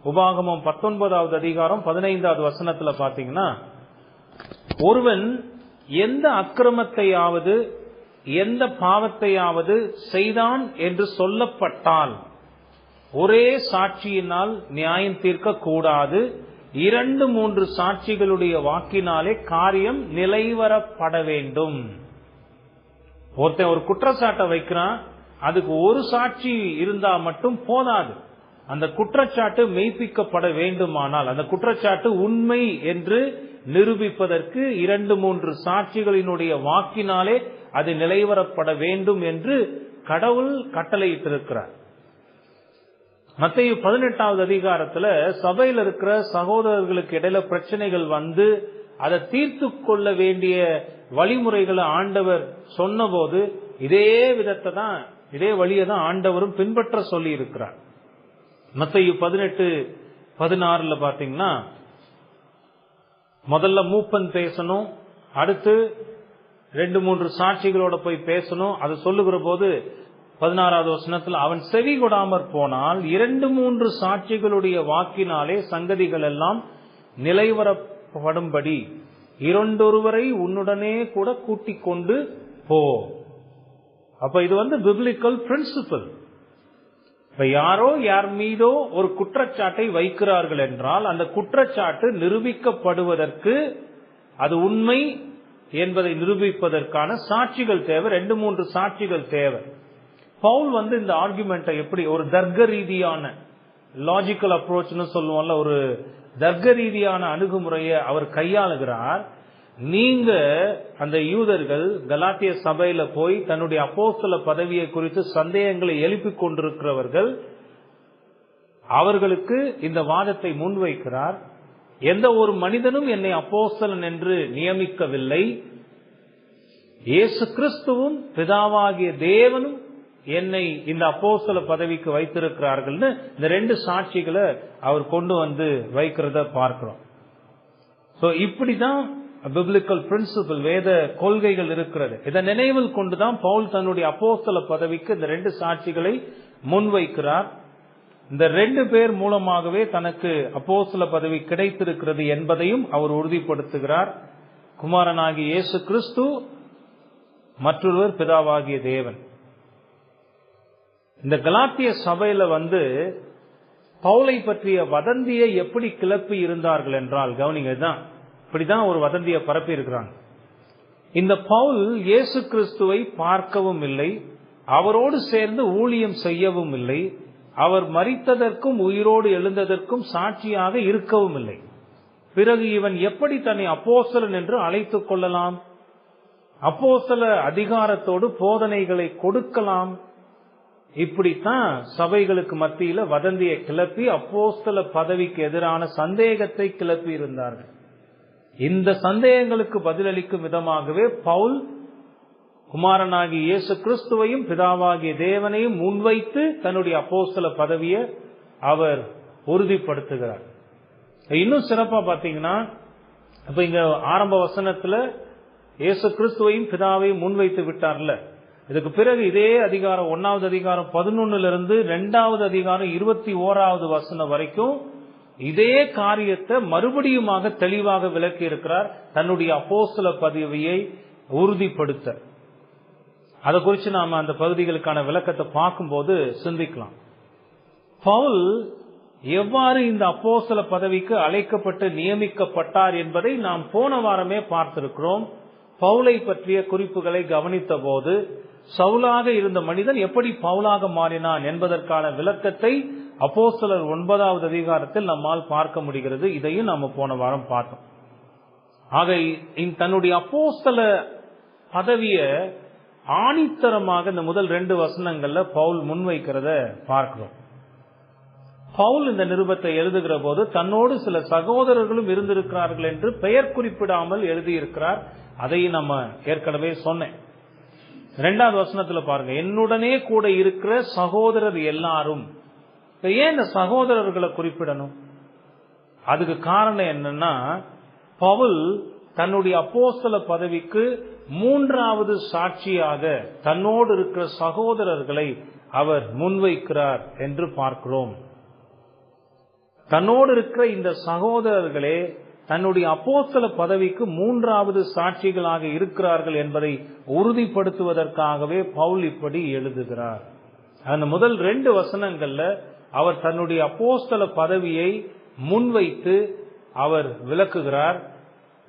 உபாகமம் 19வது அதிகாரம் 15வது வசனத்துல பாத்தீங்கன்னா, ஒருவன் எந்த அக்கிரமத்தையாவது எந்த பாவத்தையாவது செய்தான் என்று சொல்லப்பட்டால் ஒரே சாட்சியினால் நியாயம் தீர்க்க கூடாது. 2-3 சாட்சிகளுடைய வாக்கினாலே காரியம் நிலைவரப்பட வேண்டும். ஒருத்தன் ஒரு குற்றச்சாட்டை வைக்கிறான், அதுக்கு ஒரு சாட்சி இருந்தா மட்டும் போதாது. அந்த குற்றச்சாட்டு மெய்ப்பிக்கப்பட வேண்டுமானால், அந்த குற்றச்சாட்டு உண்மை என்று நிரூபிப்பதற்கு 2-3 சாட்சிகளினுடைய வாக்கினாலே அது நிலைவரப்பட வேண்டும் என்று கடவுள் கட்டளையிட்டிருக்கிறார். மத்தேயு 18வது அதிகாரத்துல சபையில் இருக்கிற சகோதரர்களுக்கு இடையில பிரச்சனைகள் அதை தீர்த்து கொள்ள வேண்டிய வழிமுறைகளை ஆண்டவர் சொன்னபோது இதே வழியை தான் ஆண்டவரும் பின்பற்ற சொல்லி இருக்கிறார். மத்தேயு 18:16 பாத்தீங்கன்னா, முதல்ல மூப்பன் பேசணும், அடுத்து 2-3 சாட்சிகளோட போய் பேசணும். அது சொல்லுகிற போது 16வது வசனத்தில், அவன் செவி கொடாமற் போனால் 2-3 சாட்சிகளுடைய வாக்கினாலே சங்கதிகள் எல்லாம் நிலைவரப்படும்படி இரண்டொருவரை உன்னுடனே கூட கூட்டிக் கொண்டு போ. அப்ப இது பிப்ளிக்கல் பிரின்சிபல். இப்ப யார் மீதோ ஒரு குற்றச்சாட்டை வைக்கிறார்கள் என்றால் அந்த குற்றச்சாட்டு நிரூபிக்கப்படுவதற்கு, அது உண்மை என்பதை நிரூபிப்பதற்கான சாட்சிகள் தேவை. 2-3 சாட்சிகள் தேவை. பவுல் இந்த ஆர்குமெண்ட்டை எப்படி ஒரு தர்க்க ரீதியான லாஜிக்கல் அப்ரோச்னு சொல்லுவோம்ல, ஒரு தர்க்க ரீதியான அணுகுமுறையை அவர் கையாளுகிறார். நீங்க அந்த யூதர்கள் கலாத்திய சபையில போய் தன்னுடைய அப்போஸ்தல பதவியை குறித்து சந்தேகங்களை எழுப்பிக் கொண்டிருக்கிறவர்கள், அவர்களுக்கு இந்த வாதத்தை முன்வைக்கிறார். எந்த ஒரு மனிதனும் என்னை அப்போஸ்தலன் என்று நியமிக்கவில்லை, இயேசு கிறிஸ்துவும் பிதாவாகிய தேவனும் என்னை இந்த அப்போஸ்தல பதவிக்கு வைத்திருக்கிறார்கள்னு இந்த 2 சாட்சிகளை அவர் கொண்டு வைக்கிறத பார்க்கிறோம். சோ இப்படிதான் பிப்ளிக்கல் பிரின்சிபல், வேத கொள்கைகள் இருக்கிறது. இதை நினைவில் கொண்டுதான் பவுல் தன்னுடைய அப்போஸ்தல பதவிக்கு இந்த 2 சாட்சிகளை முன்வைக்கிறார். இந்த 2 பேர் மூலமாகவே தனக்கு அப்போஸ்தல பதவி கிடைத்திருக்கிறது என்பதையும் அவர் உறுதிப்படுத்துகிறார். குமாரனாகிய இயேசு கிறிஸ்து, மற்றொருவர் பிதாவாகிய தேவன். இந்த கலாத்திய சபையில பவுலை பற்றிய வதந்தியை எப்படி கிளப்பி இருந்தார்கள் என்றால், கவனிங்க, இப்படிதான் ஒரு வதந்தியை பரப்பி இருக்கிறாங்க. இந்த பவுல் இயேசு கிறிஸ்துவை பார்க்கவும் இல்லை, அவரோடு சேர்ந்து ஊழியம் செய்யவும் இல்லை, அவர் மரித்ததற்கும் உயிரோடு எழுந்ததற்கும் சாட்சியாக இருக்கவும் இல்லை. பிறகு இவன் எப்படி தன்னை அப்போஸ்தலன் என்று அழைத்துக் கொள்ளலாம்? அப்போஸ்தல அதிகாரத்தோடு போதனைகளை கொடுக்கலாம். இப்படித்தான் சபைகளுக்கு மத்தியில வதந்தியை கிளப்பி அப்போஸ்தல பதவிக்கு எதிரான சந்தேகத்தை கிளப்பி இருந்தார்கள். இந்த சந்தேகங்களுக்கு பதிலளிக்கும் விதமாகவே பவுல் குமாரனாகிய இயேசு கிறிஸ்துவையும் பிதாவாகிய தேவனையும் முன்வைத்து தன்னுடைய அப்போஸ்தல பதவியை அவர் உறுதிப்படுத்துகிறார். இன்னும் சிறப்பா பாத்தீங்கன்னா, இப்ப இங்க ஆரம்ப வசனத்துல இயேசு கிறிஸ்துவையும் பிதாவையும் முன்வைத்து விட்டார்ல, இதுக்கு பிறகு இதே அதிகாரம் 1வது அதிகாரம் 11 2வது அதிகாரம் 21வது வசனம் வரைக்கும் இதே காரியத்தை மறுபடியுமாக தெளிவாக விளக்கி இருக்கிறார், தன்னுடைய அப்போஸ்தல பதவியை உறுதிப்படுத்த. அதை குறித்து நாம அந்த பகுதிகளுக்கான விளக்கத்தை பார்க்கும்போது சிந்திக்கலாம். பவுல் எவ்வாறு இந்த அப்போஸ்தல பதவிக்கு அழைக்கப்பட்டு நியமிக்கப்பட்டார் என்பதை நாம் போன வாரமே பார்த்திருக்கிறோம். பவுலை பற்றிய குறிப்புகளை கவனித்த போது சவுலாக இருந்த மனிதன் எப்படி பவுலாக மாறினான் என்பதற்கான விளக்கத்தை அப்போஸ்தலர் 9வது அதிகாரத்தில் நம்மால் பார்க்க முடிகிறது. இதையும் நாம போன வாரம் பார்த்தோம். ஆக தன்னுடைய அப்போஸ்தல பதவிய ஆணித்தரமாக இந்த முதல் 2 வசனங்கள்ல பவுல் முன்வைக்கிறத பார்க்கிறோம். பவுல் இந்த நிருபத்தை எழுதுகிற போது தன்னோடு சில சகோதரர்களும் இருந்திருக்கிறார்கள் என்று பெயர் குறிப்பிடாமல் எழுதியிருக்கிறார். அதையும் நம்ம ஏற்கனவே சொன்னேன். 2வது வசனத்துல பாருங்க, என்னுடனே கூட இருக்கிற சகோதரர் எல்லாரும். ஏன் இந்த சகோதரர்களை குறிப்பிடணும்? அதுக்கு காரணம் என்னன்னா, பவுல் தன்னுடைய அப்போஸ்தல பதவிக்கு 3வது சாட்சியாக தன்னோடு இருக்கிற சகோதரர்களை அவர் முன்வைக்கிறார் என்று பார்க்கிறோம். தன்னோடு இருக்கிற இந்த சகோதரர்களே தன்னுடைய அப்போஸ்தல பதவிக்கு 3வது சாட்சிகளாக இருக்கிறார்கள் என்பதை உறுதிப்படுத்துவதற்காகவே பவுல் இப்படி எழுதுகிறார். அந்த முதல் 2 வசனங்கள்ல அவர் தன்னுடைய அப்போஸ்தல பதவியை முன்வைத்து அவர் விளக்குகிறார்.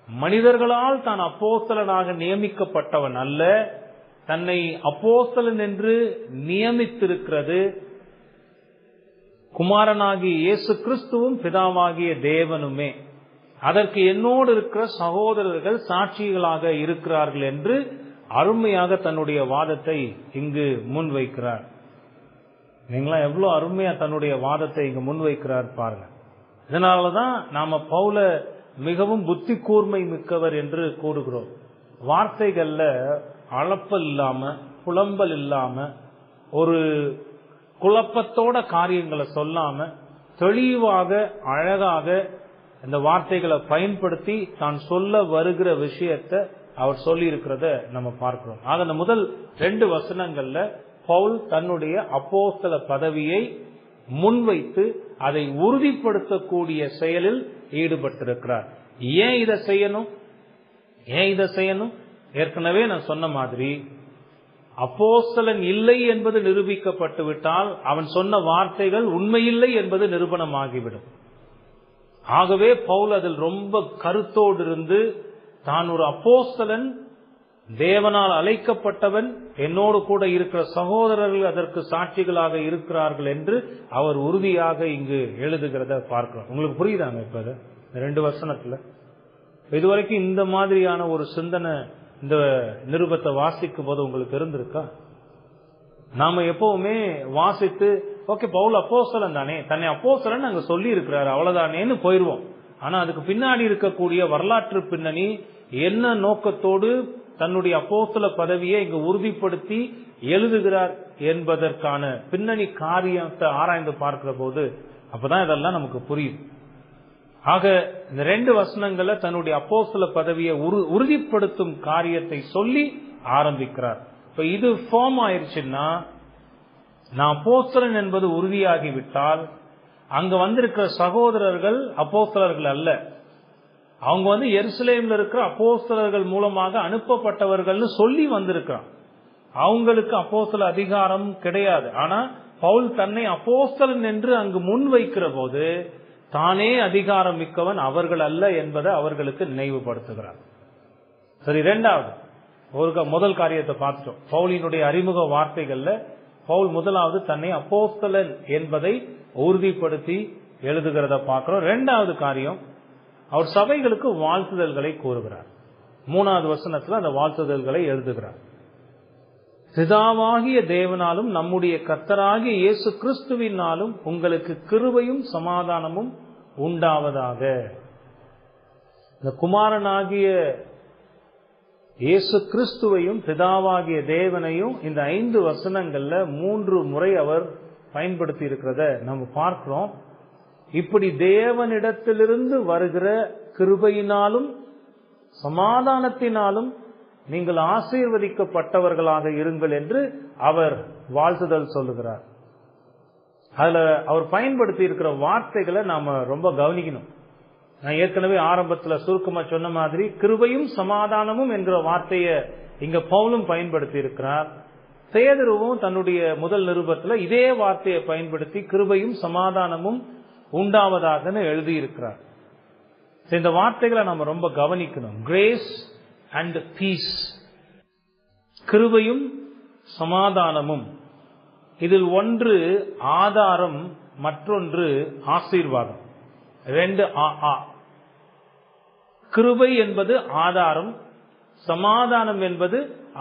மனிதர்களால் தான் அப்போஸ்தலனாக நியமிக்கப்பட்டவன் அல்ல, தன்னை அப்போஸ்தலன் என்று நியமித்திருக்கிறது குமாரனாகிய இயேசு கிறிஸ்துவும் பிதாவாகிய தேவனுமே. அதற்கு என்னோடு இருக்கிற சகோதரர்கள் சாட்சிகளாக இருக்கிறார்கள் என்று அருமையாக தன்னுடைய வாதத்தை இங்கு முன்வைக்கிறார். நீங்களா எவ்வளவு அருமையா தன்னுடைய வாதத்தை இங்கு முன்வைக்கிறார் பாருங்க. இதனாலதான் நாம பவுல மிகவும் புத்தி கூர்மை மிக்கவர் என்று கூறுகிறோம். வார்த்தைகள்ல அளப்பல் இல்லாம புலம்பல் இல்லாம, ஒரு குழப்பத்தோட காரியங்களை சொல்லாம, தெளிவாக அழகாக இந்த வார்த்தைகளை பயன்படுத்தி தான் சொல்ல வருகிற விஷயத்தை அவர் சொல்லி இருக்கிறத நம்ம பார்க்கிறோம். ஆக அந்த முதல் 2 வசனங்கள்ல பவுல் தன்னுடைய அப்போஸ்தல பதவியை முன்வைத்து அதை உறுதிப்படுத்தக்கூடிய செயலில் ஈடுபட்டிருக்கிறார். ஏன் இதை செய்யணும்? ஏற்கனவே நான் சொன்ன மாதிரி, அப்போஸ்தலன் இல்லை என்பது நிரூபிக்கப்பட்டு விட்டால் அவன் சொன்ன வார்த்தைகள் உண்மையில்லை என்பது நிரூபணமாகிவிடும். ஆகவே பவுல் அதில் ரொம்ப கருத்தோடு இருந்து, தான் ஒரு அப்போஸ்தலன், தேவனால் அழைக்கப்பட்டவன், என்னோடு கூட இருக்கிற சகோதரர்கள் அதற்கு சாட்சிகளாக இருக்கிறார்கள் என்று அவர் உறுதியாக இங்கு எழுதுகிறத பார்க்கிறோம். உங்களுக்கு புரியுதாங்க இப்ப இந்த 2 வசனத்துல? இதுவரைக்கும் இந்த மாதிரியான ஒரு சிந்தனை இந்த நிருபத்தை வாசிக்கும் போது உங்களுக்கு இருந்திருக்கா? நாம எப்பவுமே வாசித்து, ஓகே பவுல் அப்போஸ்தலன் தானே, தன்னை அப்போஸ்தலன் அங்க சொல்லி இருக்கிறாரு, அவ்வளவுதானேன்னு போயிருவோம். ஆனா அதுக்கு பின்னாடி இருக்கக்கூடிய வரலாற்று பின்னணி, என்ன நோக்கத்தோடு தன்னுடைய அப்போஸ்தல பதவியை இங்கு உறுதிப்படுத்தி எழுதுகிறார் என்பதற்கான பின்னணி காரியத்தை ஆராய்ந்து பார்க்கிற போது அப்பதான் இதெல்லாம் நமக்கு புரியுது. ஆக இந்த 2 வசனங்களை தன்னுடைய அப்போஸ்தல பதவியை உறுதிப்படுத்தும் காரியத்தை சொல்லி ஆரம்பிக்கிறார். இப்ப இது ஃபார்ம் ஆயிருச்சுன்னா, நான் அப்போஸ்தலன் என்பது உறுதியாகிவிட்டால், அங்க வந்திருக்கிற சகோதரர்கள் அப்போஸ்தலர்கள் அல்ல, அவங்க எருசலேம்ல இருக்கிற அப்போஸ்தலர்கள் மூலமாக அனுப்பப்பட்டவர்கள்னு சொல்லி வந்திருக்கிறான். அவங்களுக்கு அப்போஸ்தல அதிகாரம் கிடையாது. ஆனா பவுல் தன்னை அப்போஸ்தலன் என்று அங்கு முன்வைக்கிற போது தானே அதிகாரம் மிக்கவன், அவர்கள் அல்ல என்பதை அவர்களுக்கு நினைவுபடுத்துகிறார். சரி, 2வது முதல் காரியத்தை பார்த்துட்டோம். பவுலினுடைய அறிமுக வார்த்தைகள்ல பவுல் முதலாவது தன்னை அப்போஸ்தலன் என்பதை உறுதிப்படுத்தி எழுதுகிறத பார்க்கிறோம். 2வது காரியம், அவர் சபைகளுக்கு வாழ்த்துதல்களை கூறுகிறார். 3வது வசனத்துல அந்த வாழ்த்துதல்களை எழுதுகிறார். பிதாவாகிய தேவனாலும் நம்முடைய கர்த்தராகிய இயேசு கிறிஸ்துவினாலும் உங்களுக்கு கிருபையும் சமாதானமும் உண்டாவதாக. இந்த குமாரனாகிய இயேசு கிறிஸ்துவையும் பிதாவாகிய தேவனையும் இந்த 5 வசனங்கள்ல 3 முறை அவர் பயன்படுத்தி இருக்கிறத நம்ம பார்க்கிறோம். இப்படி தேவனிடத்திலிருந்து வருகிற கிருபையினாலும் சமாதானத்தினாலும் நீங்கள் ஆசீர்வதிக்கப்பட்டவர்களாக இருங்கள் என்று அவர் வாழ்த்துதல் சொல்லுகிறார். அதுல அவர் பயன்படுத்தி இருக்கிற வார்த்தைகளை நாம ரொம்ப கவனிக்கணும். நான் ஏற்கனவே ஆரம்பத்துல சுருக்கமா சொன்ன மாதிரி கிருபையும் சமாதானமும் என்கிற வார்த்தையை இங்க பவுலும் பயன்படுத்தி இருக்கிறார். பேதுருவும் தன்னுடைய முதல் நிருபத்துல இதே வார்த்தையை பயன்படுத்தி கிருபையும் சமாதானமும் உண்டாவதாக எழுதியிருக்கிறார். இந்த வார்த்தைகளை நம்ம ரொம்ப கவனிக்கணும். கிரேஸ் அண்ட் பீஸ், கிருபையும் சமாதானமும். இதில் ஒன்று ஆதாரம், மற்றொன்று ஆசீர்வாதம். 2 கிருபை என்பது ஆதாரம், சமாதானம் என்பது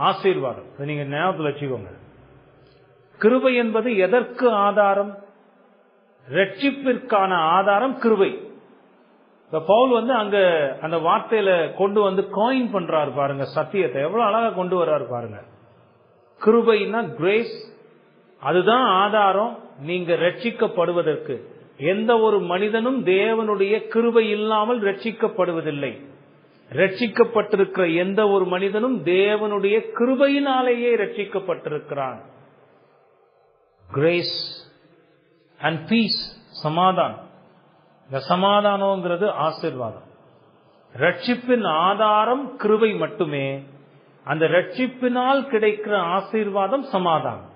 ஆசீர்வாதம். நீங்க ஞாபகத்தில் வச்சுக்கோங்க. கிருபை என்பது எதற்கு ஆதாரம்? ரட்சிப்பிற்கான ஆதாரம் கிருபை. பவுல் அங்க அந்த வார்த்தையில கொண்டு காயின் பண்றாரு பாருங்க, சத்தியத்தை எவ்வளவு அழகா கொண்டு வர்றாரு பாருங்க. கிருபைனா கிரேஸ், அதுதான் ஆதாரம். நீங்க ரட்சிக்கப்படுவதற்கு எந்த ஒரு மனிதனும் தேவனுடைய கிருபை இல்லாமல் ரட்சிக்கப்படுவதில்லை. ரட்சிக்கப்பட்டிருக்கிற எந்த ஒரு மனிதனும் தேவனுடைய கிருபையினாலேயே ரட்சிக்கப்பட்டிருக்கிறான். கிரேஸ் அண்ட் பீஸ், சமாதானம். இந்த சமாதானம்ங்கிறது ஆசீர்வாதம். ரட்சிப்பின் ஆதாரம் கிருபை மட்டுமே. அந்த ரட்சிப்பினால் கிடைக்கிற ஆசீர்வாதம் சமாதானம்.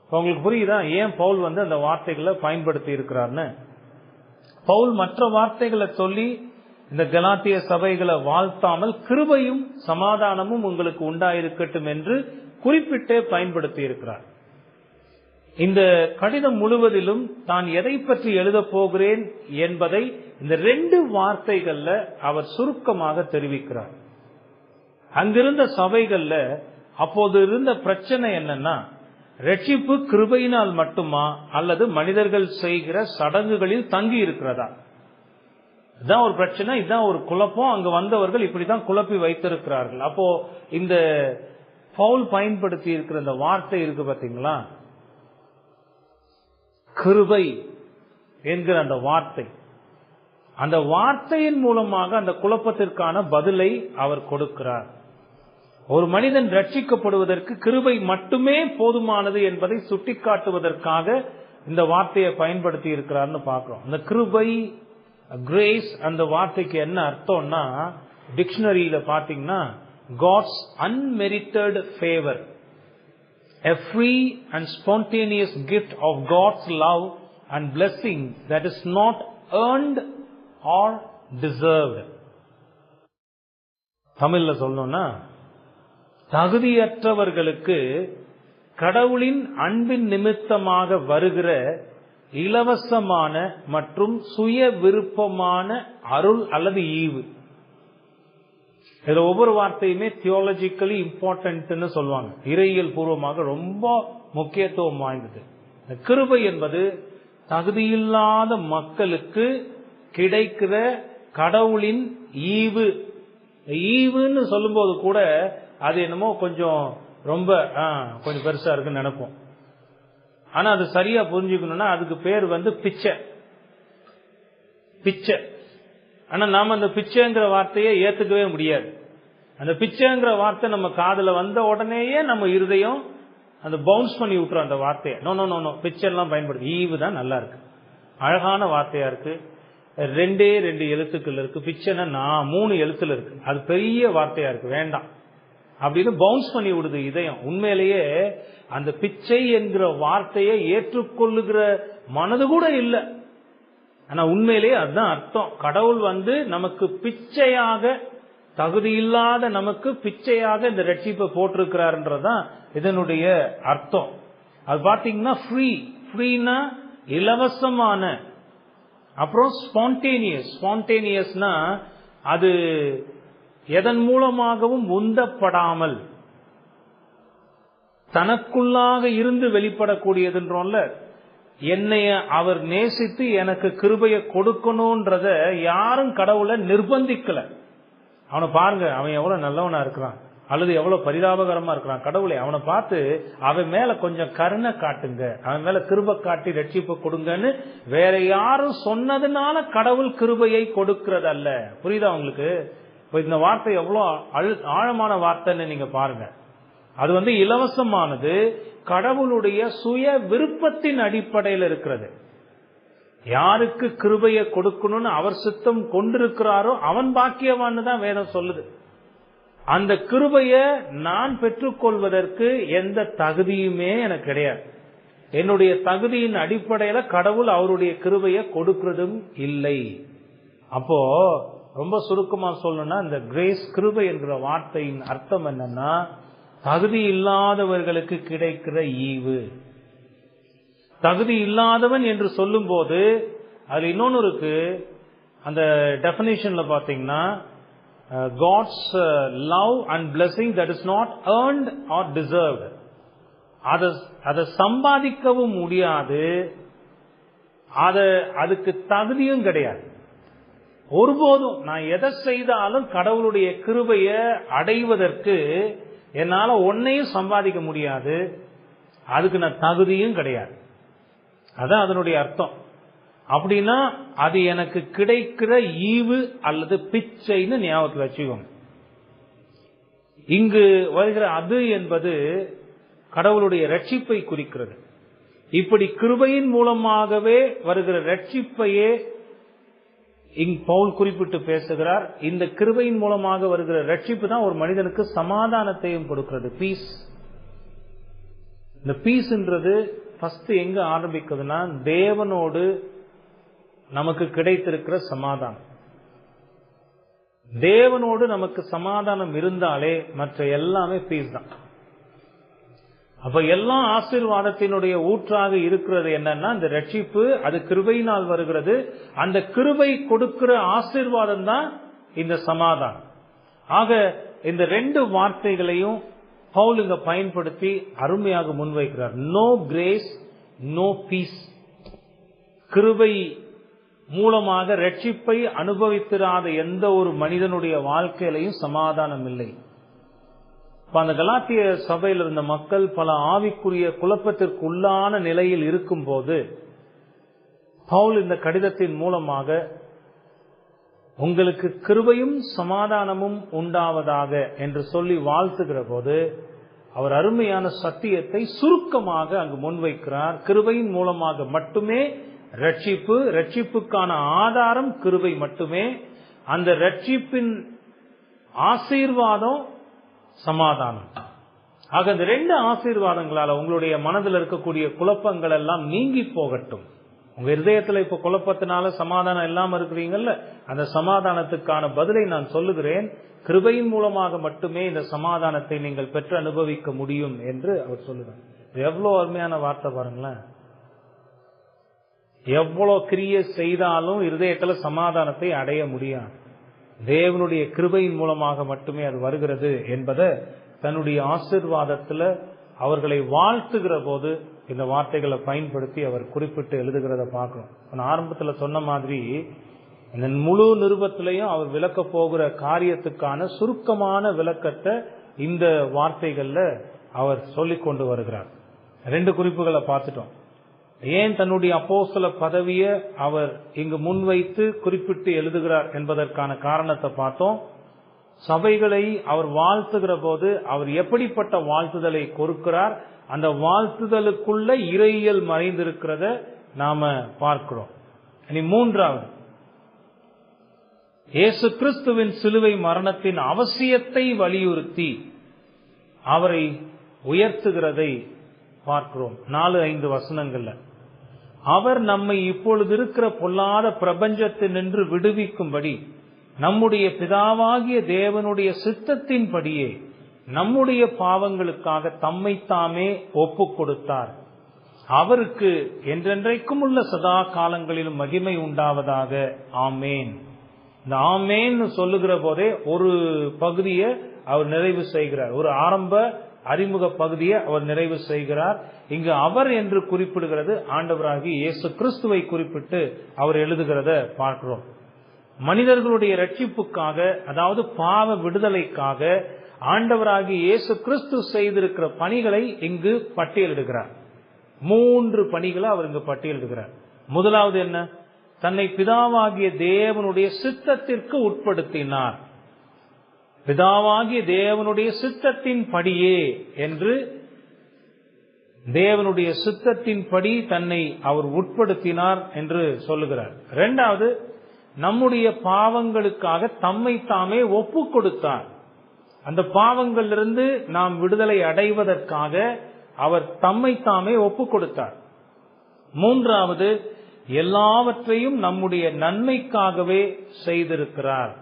உங்களுக்கு புரியுதா ஏன் பவுல் அந்த வார்த்தைகளை பயன்படுத்தி இருக்கிறார்னு? பவுல் மற்ற வார்த்தைகளை சொல்லி இந்த கலாத்திய சபைகளை வாழ்த்தாமல் கிருபையும் சமாதானமும் உங்களுக்கு உண்டாயிருக்கட்டும் என்று குறிப்பிட்டே பயன்படுத்தி இருக்கிறார். இந்த கடிதம் முழுவதிலும் தான் எதை பற்றி எழுத போகிறேன் என்பதை இந்த 2 வார்த்தைகள்ல அவர் சுருக்கமாக தெரிவிக்கிறார். அங்கிருந்த சபைகள்ல அப்போது இருந்த பிரச்சனை என்னன்னா, ரட்சிப்பு கிருபையினால் மட்டுமா அல்லது மனிதர்கள் செய்கிற சடங்குகளில் தங்கி இருக்கிறதா? இதுதான் ஒரு பிரச்சனை, இதுதான் ஒரு குழப்பம். அங்க வந்தவர்கள் இப்படிதான் குழப்பி வைத்திருக்கிறார்கள். அப்போ இந்த பவுல் பயன்படுத்தி இருக்கிற இந்த வார்த்தை இருக்கு பாத்தீங்களா, கிருபை என்கிற அந்த வார்த்தை, அந்த வார்த்தையின் மூலமாக அந்த குழப்பத்திற்கான பதிலை அவர் கொடுக்கிறார். ஒரு மனிதன் ரட்சிக்கப்படுவதற்கு கிருபை மட்டுமே போதுமானது என்பதை சுட்டிக்காட்டுவதற்காக இந்த வார்த்தையை பயன்படுத்தி இருக்கிறார்னு பார்க்கிறோம். இந்த கிருபை, கிரேஸ், அந்த வார்த்தைக்கு என்ன அர்த்தம்னா, டிக்ஷனரியில பாத்தீங்கன்னா God's unmerited favor, a free and spontaneous gift of God's love and blessing that is not earned or deserved. தமிழ்ல சொல்லணும்னா, தகுதியற்றவர்களுக்கு கடவுளின் அன்பின் நிமித்தமாக வருகிற இலவசமான மற்றும் சுய விருப்பமான அருள் அல்லது ஈவு. இதுல ஒவ்வொரு வார்த்தையுமே தியோலஜிக்கலி இம்பார்ட்டன்ட்னு சொல்லுவாங்க, இறையியல் பூர்வமாக ரொம்ப முக்கியத்துவம் வாய்ந்தது. கிருபை என்பது தகுதியில்லாத மக்களுக்கு கிடைக்கிற கடவுளின் ஈவு. ஈவுன்னு சொல்லும் போது கூட அது என்னமோ கொஞ்சம் ரொம்ப கொஞ்சம் பெருசா இருக்குன்னு நினைப்போம். ஆனா அது சரியா புரிஞ்சுக்கணும்னா அதுக்கு பேர் பிச்சை. பிச்சை. ஆனா நாம அந்த பிச்சைங்கிற வார்த்தையை ஏத்துக்கவே முடியாது. அந்த பிச்சைங்கிற வார்த்தை நம்ம காதுல வந்த உடனேயே நம்ம இருதயம் அந்த பவுன்ஸ் பண்ணி விட்டுரும் அந்த வார்த்தையை. நோ நோ நோ, பிச்சை எல்லாம் பயன்படுது. ஈவு தான் நல்லா இருக்கு, அழகான வார்த்தையா இருக்கு, 2 எழுத்துக்கள் இருக்கு. பிச்சைன்னா 3 எழுத்துல இருக்கு, அது பெரிய வார்த்தையா இருக்கு, வேண்டாம் அப்படின்னு பவுன்ஸ் பண்ணி விடுது இதயம். உண்மையிலேயே அந்த பிச்சை என்கிற வார்த்தையை ஏற்றுக்கொள்ளுகிற மனது கூட இல்லை. ஆனா உண்மையிலேயே அதுதான் அர்த்தம். கடவுள் நமக்கு பிச்சையாக, தகுதியில்லாத நமக்கு பிச்சையாக இந்த ரட்சிப்பை போட்டிருக்கிறார்ன்றதுதான் இதனுடைய அர்த்தம். அது பாத்தீங்கன்னா ஃப்ரீ, ஃப்ரீனா இலவசமான, அப்புறம் ஸ்பான்டேனியஸ். ஸ்பான்டேனியஸ்னா அது எதன் மூலமாகவும் உந்தப்படாமல் தனக்குள்ளாக இருந்து வெளிப்படக்கூடியதுன்றோம்ல. என்னைய அவர் நேசித்து எனக்கு கிருபையை கொடுக்கணும்ன்றத யாரும் கடவுளை நிர்பந்திக்கல. அவனை பாருங்க, அவன் எவ்வளவு நல்லவனா இருக்கிறான் அல்லது எவ்வளவு பரிதாபகரமா இருக்கிறான். கடவுளை அவனை பார்த்து அவன் மேல கொஞ்சம் கருணை காட்டுங்க, அவன் மேல கிருபை காட்டி ரட்சிப்பு கொடுங்கன்னு வேற யாரும் சொன்னதுனால கடவுள் கிருபையை கொடுக்கறதல்ல. புரியுதா உங்களுக்கு? இந்த வார்த்தை எவ்வளவு ஆழமான வார்த்தைன்னு நீங்க பாருங்க. அது இலவசமானது, கடவுளுடைய சுய விருப்பத்தின் அடிப்படையில் இருக்கிறது. யாருக்கு கிருபையை கொடுக்கணும்னு அவர் சித்தம் கொண்டிருக்கிறாரோ அவன் பாக்கியவான்னு தான் வேதம் சொல்லுது. அந்த கிருபைய நான் பெற்றுக்கொள்வதற்கு எந்த தகுதியுமே எனக்கு கிடையாது. என்னுடைய தகுதியின் அடிப்படையில கடவுள் அவருடைய கிருபையை கொடுக்கிறதும் இல்லை. அப்போ ரொம்ப சுருக்கமா சொல்லணும்னா, இந்த கிரேஸ், கிருபை என்கிற வார்த்தையின் அர்த்தம் என்னன்னா, தகுதி இல்லாதவர்களுக்கு கிடைக்கிற ஈவு. தகுதி இல்லாதவன் என்று சொல்லும் போது அது இன்னொன்னு இருக்கு. அந்த டெபினிஷன்ல பாத்தீங்கன்னா, God's love and blessing that is not earned or deserved. அதை சம்பாதிக்கவும் முடியாது, அதுக்கு தகுதியும் கிடையாது. ஒருபோதும் நான் எதை செய்தாலும் கடவுளுடைய கிருபையை அடைவதற்கு என்னால ஒன்னையும் சம்பாதிக்க முடியாது, அதுக்கு நான் தகுதியும் கிடையாது. அதான் அதனுடைய அர்த்தம். அப்படின்னா அது எனக்கு கிடைக்கிற ஈவு அல்லது பிச்சைன்னு ஞாபகத்தில் வச்சுக்கோங்க. இங்கு வருகிற அது என்பது கடவுளுடைய ரட்சிப்பை குறிக்கிறது. இப்படி கிருபையின் மூலமாகவே வருகிற ரட்சிப்பையே இங்கு பவுல் குறிப்பிட்டு பேசுகிறார். இந்த கிருபையின் மூலமாக வருகிற ரட்சிப்பு தான் ஒரு மனிதனுக்கு சமாதானத்தையும் கொடுக்கிறது, பீஸ். இந்த பீஸ்ன்றது ஃபர்ஸ்ட் எங்க ஆரம்பிக்குதுன்னா, தேவனோடு நமக்கு கிடைத்திருக்கிற சமாதானம். தேவனோடு நமக்கு சமாதானம் இருந்தாலே மற்ற எல்லாமே பீஸ் தான். அப்ப எல்லா ஆசீர்வாதத்தினுடைய ஊற்றாக இருக்கிறது என்னன்னா இந்த ரட்சிப்பு. அது கிருபையினால் வருகிறது. அந்த கிருபை கொடுக்கிற ஆசீர்வாதம் தான் இந்த சமாதானம். ஆக இந்த 2 வார்த்தைகளையும் பவுல் இங்க பயன்படுத்தி அருமையாக முன்வைக்கிறார். No grace, no peace. கிருபை மூலமாக ரட்சிப்பை அனுபவித்திராத எந்த ஒரு மனிதனுடைய வாழ்க்கையிலையும் சமாதானம் இல்லை. அந்த கலாத்திய சபையில் இருந்த மக்கள் பல ஆவிக்குரிய குழப்பத்திற்கு உள்ளான நிலையில் இருக்கும் போது பவுல் இந்த கடிதத்தின் மூலமாக உங்களுக்கு கிருபையும் சமாதானமும் உண்டாவதாக என்று சொல்லி வாழ்த்துகிற போது அவர் அருமையான சத்தியத்தை சுருக்கமாக அங்கு முன்வைக்கிறார். கிருபையின் மூலமாக மட்டுமே ரட்சிப்பு, ரட்சிப்புக்கான ஆதாரம் கிருபை மட்டுமே. அந்த ரட்சிப்பின் ஆசீர்வாதம் சமாதானம். ஆக இந்த ரெண்டு ஆசீர்வாதங்களால உங்களுடைய மனதில் இருக்கக்கூடிய குழப்பங்கள் எல்லாம் நீங்கி போகட்டும். உங்க இருதயத்துல இப்ப குழப்பத்தினால சமாதானம் இல்லாம இருக்கிறீங்கல்ல, அந்த சமாதானத்துக்கான பதிலை நான் சொல்லுகிறேன். கிருபையின் மூலமாக மட்டுமே இந்த சமாதானத்தை நீங்கள் பெற்று அனுபவிக்க முடியும் என்று அவர் சொல்லுகிறார். எவ்வளவு அருமையான வார்த்தை பாருங்களேன். எவ்வளவு கிரியை செய்தாலும் இருதயத்துல சமாதானத்தை அடைய முடியாது. தேவனுடைய கிருபையின் மூலமாக மட்டுமே அது வருகிறது என்பதை தன்னுடைய ஆசீர்வாதத்துல அவர்களை வாழ்த்துகிற போது இந்த வார்த்தைகளை பயன்படுத்தி அவர் குறிப்பிட்டு எழுதுகிறத பார்க்கிறோம். நான் ஆரம்பத்துல சொன்ன மாதிரி இந்த முழு நிருபத்திலையும் அவர் விளக்க போகிற காரியத்துக்கான சுருக்கமான விளக்கத்தை இந்த வார்த்தைகள்ல அவர் சொல்லிக் கொண்டு வருகிறார். ரெண்டு குறிப்புகளை பார்த்துட்டோம். ஏன் தன்னுடைய அப்போஸ்தல பதவியை அவர் இங்கு முன்வைத்து குறிப்பிட்டு எழுதுகிறார் என்பதற்கான காரணத்தை பார்த்தோம். சபைகளை அவர் வாழ்த்துகிற போது அவர் எப்படிப்பட்ட வாழ்த்துதலை கொடுக்கிறார், அந்த வாழ்த்துதலுக்குள்ள இறையியல் மறைந்திருக்கிறத நாம பார்க்கிறோம். இனி மூன்றாவது, இயேசு கிறிஸ்துவின் சிலுவை மரணத்தின் அவசியத்தை வலியுறுத்தி அவரை உயர்த்துகிறதை பார்க்கிறோம். 4-5 வசனங்கள்ல அவர் நம்மை இப்பொழுது இருக்கிற பொல்லாத பிரபஞ்சத்தினின்று விடுவிக்கும்படி நம்முடைய பிதாவாகிய தேவனுடைய சித்தத்தின்படியே நம்முடைய பாவங்களுக்காக தம்மை தாமே ஒப்பு கொடுத்தார். அவருக்கு என்றென்றைக்கும் உள்ள சதா காலங்களிலும் மகிமை உண்டாவதாக. ஆமேன். இந்த ஆமேன் சொல்லுகிற போதே ஒரு பகுதியை அவர் நிறைவு செய்கிறார். ஒரு ஆரம்ப அறிமுக பகுதியை அவர் நிறைவு செய்கிறார். இங்கு அவர் என்று குறிப்பிடுகிறது ஆண்டவராகிய இயேசு கிறிஸ்துவை குறிப்பிட்டு அவர் எழுதுகிறத பார்க்கிறோம். மனிதர்களுடைய ரட்சிப்புக்காக, அதாவது பாவ விடுதலைக்காக ஆண்டவராகிய இயேசு கிறிஸ்து செய்திருக்கிற பணிகளை இங்கு பட்டியலிடுகிறார். 3 பணிகளை அவர் இங்கு பட்டியலிடுகிறார். முதலாவது என்ன? தன்னை பிதாவாகிய தேவனுடைய சித்தத்திற்கு உட்படுத்தினார். பிதாவாகிய தேவனுடைய சித்தத்தின் படியே என்று தேவனுடைய சித்தத்தின் படி தன்னை அவர் உட்படுத்தினார் என்று சொல்லுகிறார். இரண்டாவது, நம்முடைய பாவங்களுக்காக தம்மை தாமே ஒப்பு கொடுத்தார். அந்த பாவங்களிலிருந்து நாம் விடுதலை அடைவதற்காக அவர் தம்மை தாமே ஒப்பு கொடுத்தார். மூன்றாவது, எல்லாவற்றையும் நம்முடைய நன்மைக்காகவே செய்திருக்கிறார்.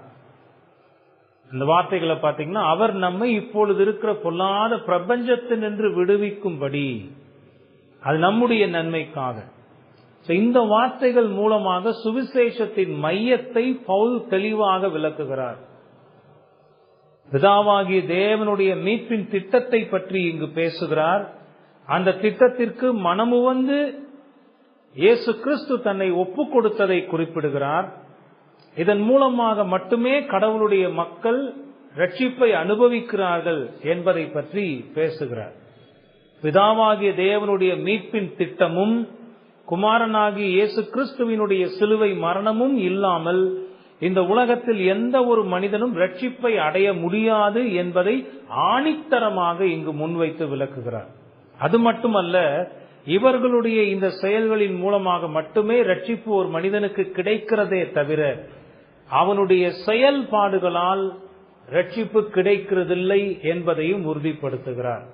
இந்த வார்த்தைகளை பார்த்தீங்கன்னா, அவர் நம்மை இப்பொழுது இருக்கிற பொல்லாத பிரபஞ்சத்தினின்று விடுவிக்கும்படி, அது நம்முடைய நன்மைக்காக. இந்த வார்த்தைகள் மூலமாக சுவிசேஷத்தின் மையத்தை பவுல் தெளிவாக விளக்குகிறார். பிதாவாகிய தேவனுடைய மீட்பின் திட்டத்தை பற்றி இங்கு பேசுகிறார். அந்த திட்டத்திற்கு மனமுவந்து இயேசு கிறிஸ்து தன்னை ஒப்பு கொடுத்ததை குறிப்பிடுகிறார். இதன் மூலமாக மட்டுமே கடவுளுடைய மக்கள் ரட்சிப்பை அனுபவிக்கிறார்கள் என்பதை பற்றி பேசுகிறார். பிதாவாகிய தேவனுடைய மீட்பின் திட்டமும் குமாரனாகிய இயேசு கிறிஸ்துவினுடைய சிலுவை மரணமும் இல்லாமல் இந்த உலகத்தில் எந்த ஒரு மனிதனும் ரட்சிப்பை அடைய முடியாது என்பதை ஆணித்தரமாக இங்கு முன்வைத்து விளக்குகிறார். அது மட்டுமல்ல, இவர்களுடைய இந்த செயல்களின் மூலமாக மட்டுமே ரட்சிப்பு ஒரு மனிதனுக்கு கிடைக்கிறதே தவிர அவனுடைய செயல்பாடுகளால் ரட்சிப்பு கிடைக்கிறதில்லை என்பதையும் உறுதிப்படுத்துகிறார்.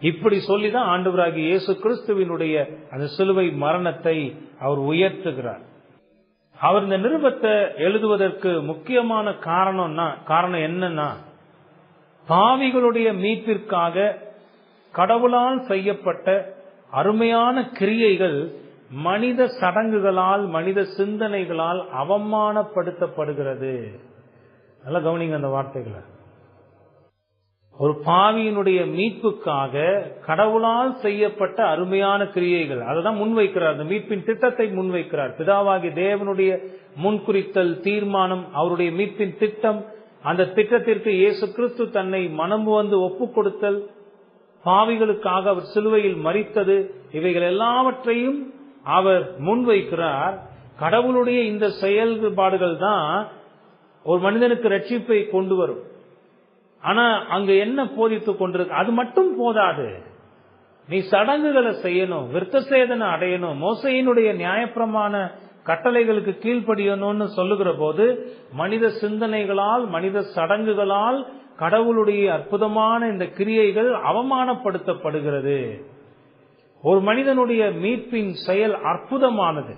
இப்படி சொல்லிதான் ஆண்டவராகிய இயேசு கிறிஸ்துவினுடைய அந்த சிலுவை மரணத்தை அவர் உயர்த்துகிறார். அவர் இந்த நிருபத்தை எழுதுவதற்கு முக்கியமான காரணம் என்னன்னா, பாவிகளுடைய மீட்பிற்காக கடவுளால் செய்யப்பட்ட அருமையான கிரியைகள் மனித சடங்குகளால், மனித சிந்தனைகளால் அவமானப்படுத்தப்படுகிறது. நல்லா கவனிங்க அந்த வார்த்தைகளை. ஒரு பாவியினுடைய மீட்புக்காக கடவுளால் செய்யப்பட்ட அருமையான கிரியைகள், அதுதான் முன்வைக்கிறார். அந்த மீட்பின் திட்டத்தை முன்வைக்கிறார். பிதாவாகிய தேவனுடைய முன்குறித்தல், தீர்மானம், அவருடைய மீட்பின் திட்டம், அந்த திட்டத்திற்கு இயேசு கிறிஸ்து தன்னை மனம் வந்து ஒப்பு கொடுத்தல், பாவிகளுக்காக அவர் சிலுவையில் மரித்தது, இவைகள் எல்லாவற்றையும் அவர் முன்வைக்கிறார். கடவுளுடைய இந்த செயல்பாடுகள் தான் ஒரு மனிதனுக்கு ரட்சிப்பை கொண்டு வரும். ஆனா அங்க என்ன போதித்துக் கொண்டிருக்கு? அது மட்டும் போதாது. நீ சடங்குகளை செய்யணும், விருத்தசேதனை அடையணும், மோசையினுடைய நியாயப்பிரமாண கட்டளைகளுக்கு கீழ்ப்படியணும்னு சொல்லுகிற போது மனித சிந்தனைகளால், மனித சடங்குகளால் கடவுளுடைய அற்புதமான இந்த கிரியைகள் அவமானப்படுத்தப்படுகிறது. ஒரு மனிதனுடைய மீட்பின் செயல் அற்புதமானது.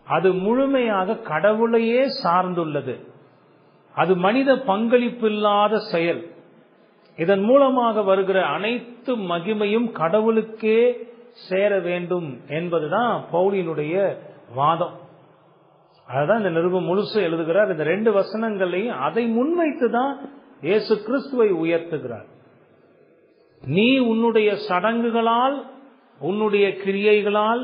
அது முழுமையாக கடவுளையே சார்ந்துள்ளது. அது மனித பங்களிப்பு இல்லாத செயல். இதன் மூலமாக வருகிற அனைத்து மகிமையும் கடவுளுக்கே சேர வேண்டும் என்பதுதான் பவுலினுடைய வாதம். அதுதான் இந்த நிருபம் முழுசு எழுதுகிறார். இந்த 2 வசனங்களையும் அதை முன்வைத்துதான் இயேசு கிறிஸ்துவை உயர்த்துகிறார். நீ உன்னுடைய சடங்குகளால், உன்னுடைய கிரியைகளால்,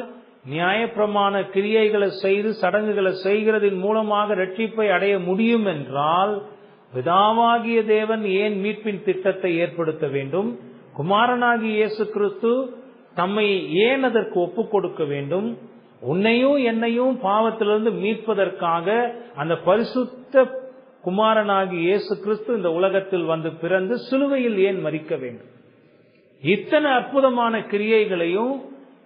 நியாயப்பிரமாண கிரியைகளை செய்து சடங்குகளை செய்கிறதின் மூலமாக ரட்சிப்பை அடைய முடியும் என்றால், பிதாவாகிய தேவன் ஏன் மீட்பின் திட்டத்தை ஏற்படுத்த வேண்டும்? குமாரனாகிய இயேசு கிறிஸ்து தம்மை ஏன் அதற்கு ஒப்புக் கொடுக்க வேண்டும்? உன்னையும் என்னையும் பாவத்திலிருந்து மீட்பதற்காக அந்த பரிசுத்த குமாரனாகிய இயேசு கிறிஸ்து இந்த உலகத்தில் வந்து பிறந்து சிலுவையில் ஏன் மரிக்க வேண்டும்? இத்தனை அற்புதமான கிரியைகளையும்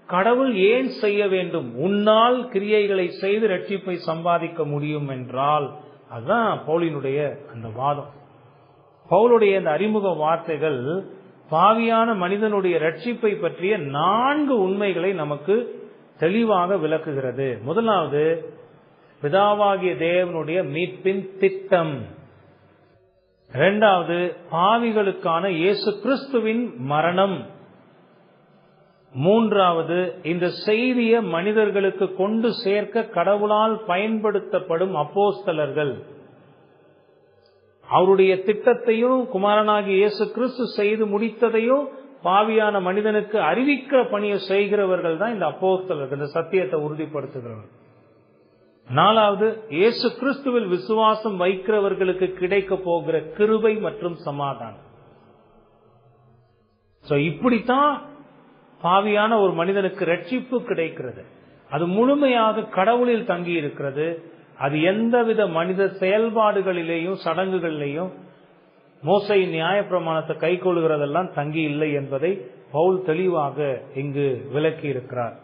கடவுள் ஏன் செய்ய வேண்டும்? உன்னால் கிரியைகளை செய்து ரட்சிப்பை சம்பாதிக்க முடியும் என்றால், அதுதான் பவுலினுடைய அந்த வாதம். பவுலுடைய அந்த அறிமுக வார்த்தைகள் பாவியான மனிதனுடைய ரட்சிப்பை பற்றிய 4 உண்மைகளை நமக்கு தெளிவாக விளக்குகிறது. முதலாவது, பிதாவாகிய தேவனுடைய மீட்பின் திட்டம். இரண்டாவது, பாவிகளுக்கான இயேசு கிறிஸ்துவின் மரணம். மூன்றாவது, இந்த செய்தியை மனிதர்களுக்கு கொண்டு சேர்க்க கடவுளால் பயன்படுத்தப்படும் அப்போஸ்தலர்கள். அவருடைய திட்டத்தையும் குமாரனாகிய இயேசு கிறிஸ்து செய்து முடித்ததையும் பாவியான மனிதனுக்கு அறிவிக்கிற பணியை செய்கிறவர்கள் தான் இந்த அப்போஸ்தலர்கள், இந்த சத்தியத்தை உறுதிப்படுத்துகிறவர்கள். நாலாவது, இயேசு கிறிஸ்துவில் விசுவாசம் வைக்கிறவர்களுக்கு கிடைக்க போகிற கிருபை மற்றும் சமாதானம். இப்படித்தான் பாவியான ஒரு மனிதனுக்கு ரட்சிப்பு கிடைக்கிறது. அது முழுமையாக கடவுளில் தங்கி இருக்கிறது. அது எந்தவித மனித செயல்பாடுகளிலேயும் சடங்குகளிலேயும் மோசை நியாயப்பிரமாணத்தை கை கொள்கிறதெல்லாம் தங்கி இல்லை என்பதை பவுல் தெளிவாக இங்கு விளக்கி இருக்கிறார்.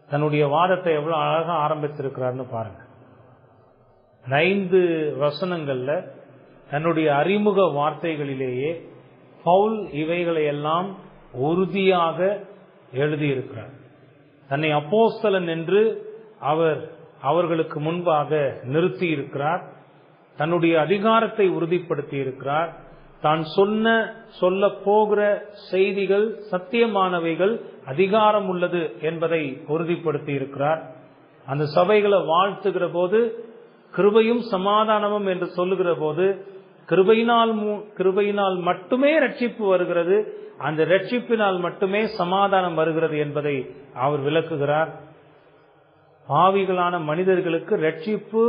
தன்னுடைய வாதத்தை எவ்வளவு அழகா ஆரம்பித்திருக்கிறார்னு பாருங்க. 5 வசனங்கள்ல தன்னுடைய அறிமுக வார்த்தைகளிலேயே பவுல் இவைகளை எல்லாம் உறுதியாக எழுதியிருக்கிறார். தன்னை அப்போஸ்தலன் என்று அவர்களுக்கு முன்பாக நிறுத்தி இருக்கிறார். தன்னுடைய அதிகாரத்தை உறுதிப்படுத்தி இருக்கிறார். தான் சொல்ல போகிற செய்திகள் சத்தியமானவைகள், அதிகாரம் உள்ளது என்பதை உறுதிப்படுத்தி இருக்கிறார். அந்த சபைகளை வாழ்த்துகிற போது கிருபையும் சமாதானமும் என்று சொல்லுகிற போது கிருபையினால் மட்டுமே ரட்சிப்பு வருகிறது, அந்த ரட்சிப்பினால் மட்டுமே சமாதானம் வருகிறது என்பதை அவர் விளக்குகிறார். பாவிகளான மனிதர்களுக்கு ரட்சிப்பு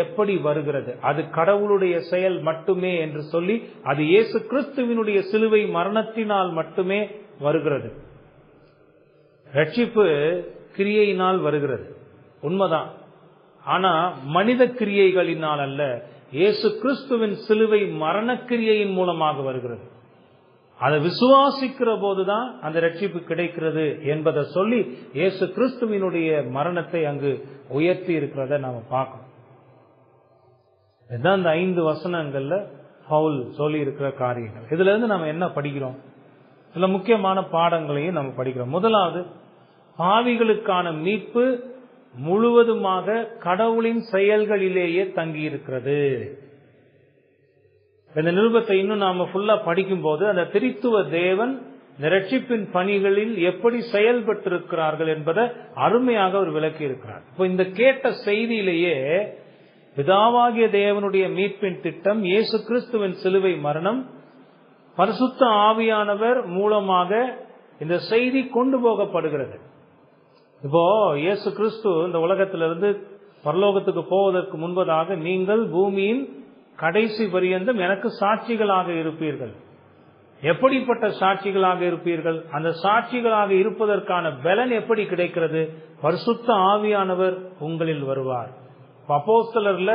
எப்படி வருகிறது? அது கடவுளுடைய செயல் மட்டுமே என்று சொல்லி, அது இயேசு கிறிஸ்துவினுடைய சிலுவை மரணத்தினால் மட்டுமே வருகிறது. ரட்சிப்பு கிரியையினால் வருகிறது, உண்மைதான். ஆனா மனித கிரியைகளினால் அல்ல, இயேசு கிறிஸ்துவின் சிலுவை மரண கிரியையின் மூலமாக வருகிறது. அதை விசுவாசிக்கிற போதுதான் அந்த ரட்சிப்பு கிடைக்கிறது என்பதை சொல்லி இயேசு கிறிஸ்துவினுடைய மரணத்தை அங்கு உயர்த்தி இருக்கிறத நாம பார்க்கணும். இதுதான் இந்த 5 வசனங்கள்ல பவுல் சொல்லி இருக்கிற காரியங்கள். இதுல இருந்து நம்ம என்ன படிக்கிறோம்? சில முக்கியமான பாடங்களையும் நம்ம படிக்கிறோம். முதலாவது, பாவிகளுக்கான மீட்பு முழுவதுமாக கடவுளின் செயல்களிலேயே தங்கி இருக்கிறது. இந்த நிருபத்தை இன்னும் நாம ஃபுல்லா படிக்கும் போது அந்த திரித்துவ தேவன் இந்த ரட்சிப்பின் பணிகளில் எப்படி செயல்பட்டிருக்கிறார்கள் என்பதை அருமையாக அவர் விளக்கி இருக்கிறார். இப்போ இந்த கேட்ட செய்தியிலேயே பிதாவாகிய தேவனுடைய மீட்பின் திட்டம், இயேசு கிறிஸ்துவின் சிலுவை மரணம், பரிசுத்த ஆவியானவர் மூலமாக இந்த செய்தி கொண்டு போகப்படுகிறது. இப்போ இயேசு கிறிஸ்து இந்த உலகத்திலிருந்து பரலோகத்துக்கு போவதற்கு முன்பதாக நீங்கள் பூமியின் கடைசி பரியந்தம் எனக்கு சாட்சிகளாக இருப்பீர்கள். எப்படிப்பட்ட சாட்சிகளாக இருப்பீர்கள்? அந்த சாட்சிகளாக இருப்பதற்கான பலன் எப்படி கிடைக்கிறது? பரிசுத்த ஆவியானவர் உங்களில் வருவார். அப்போஸ்தலர்ல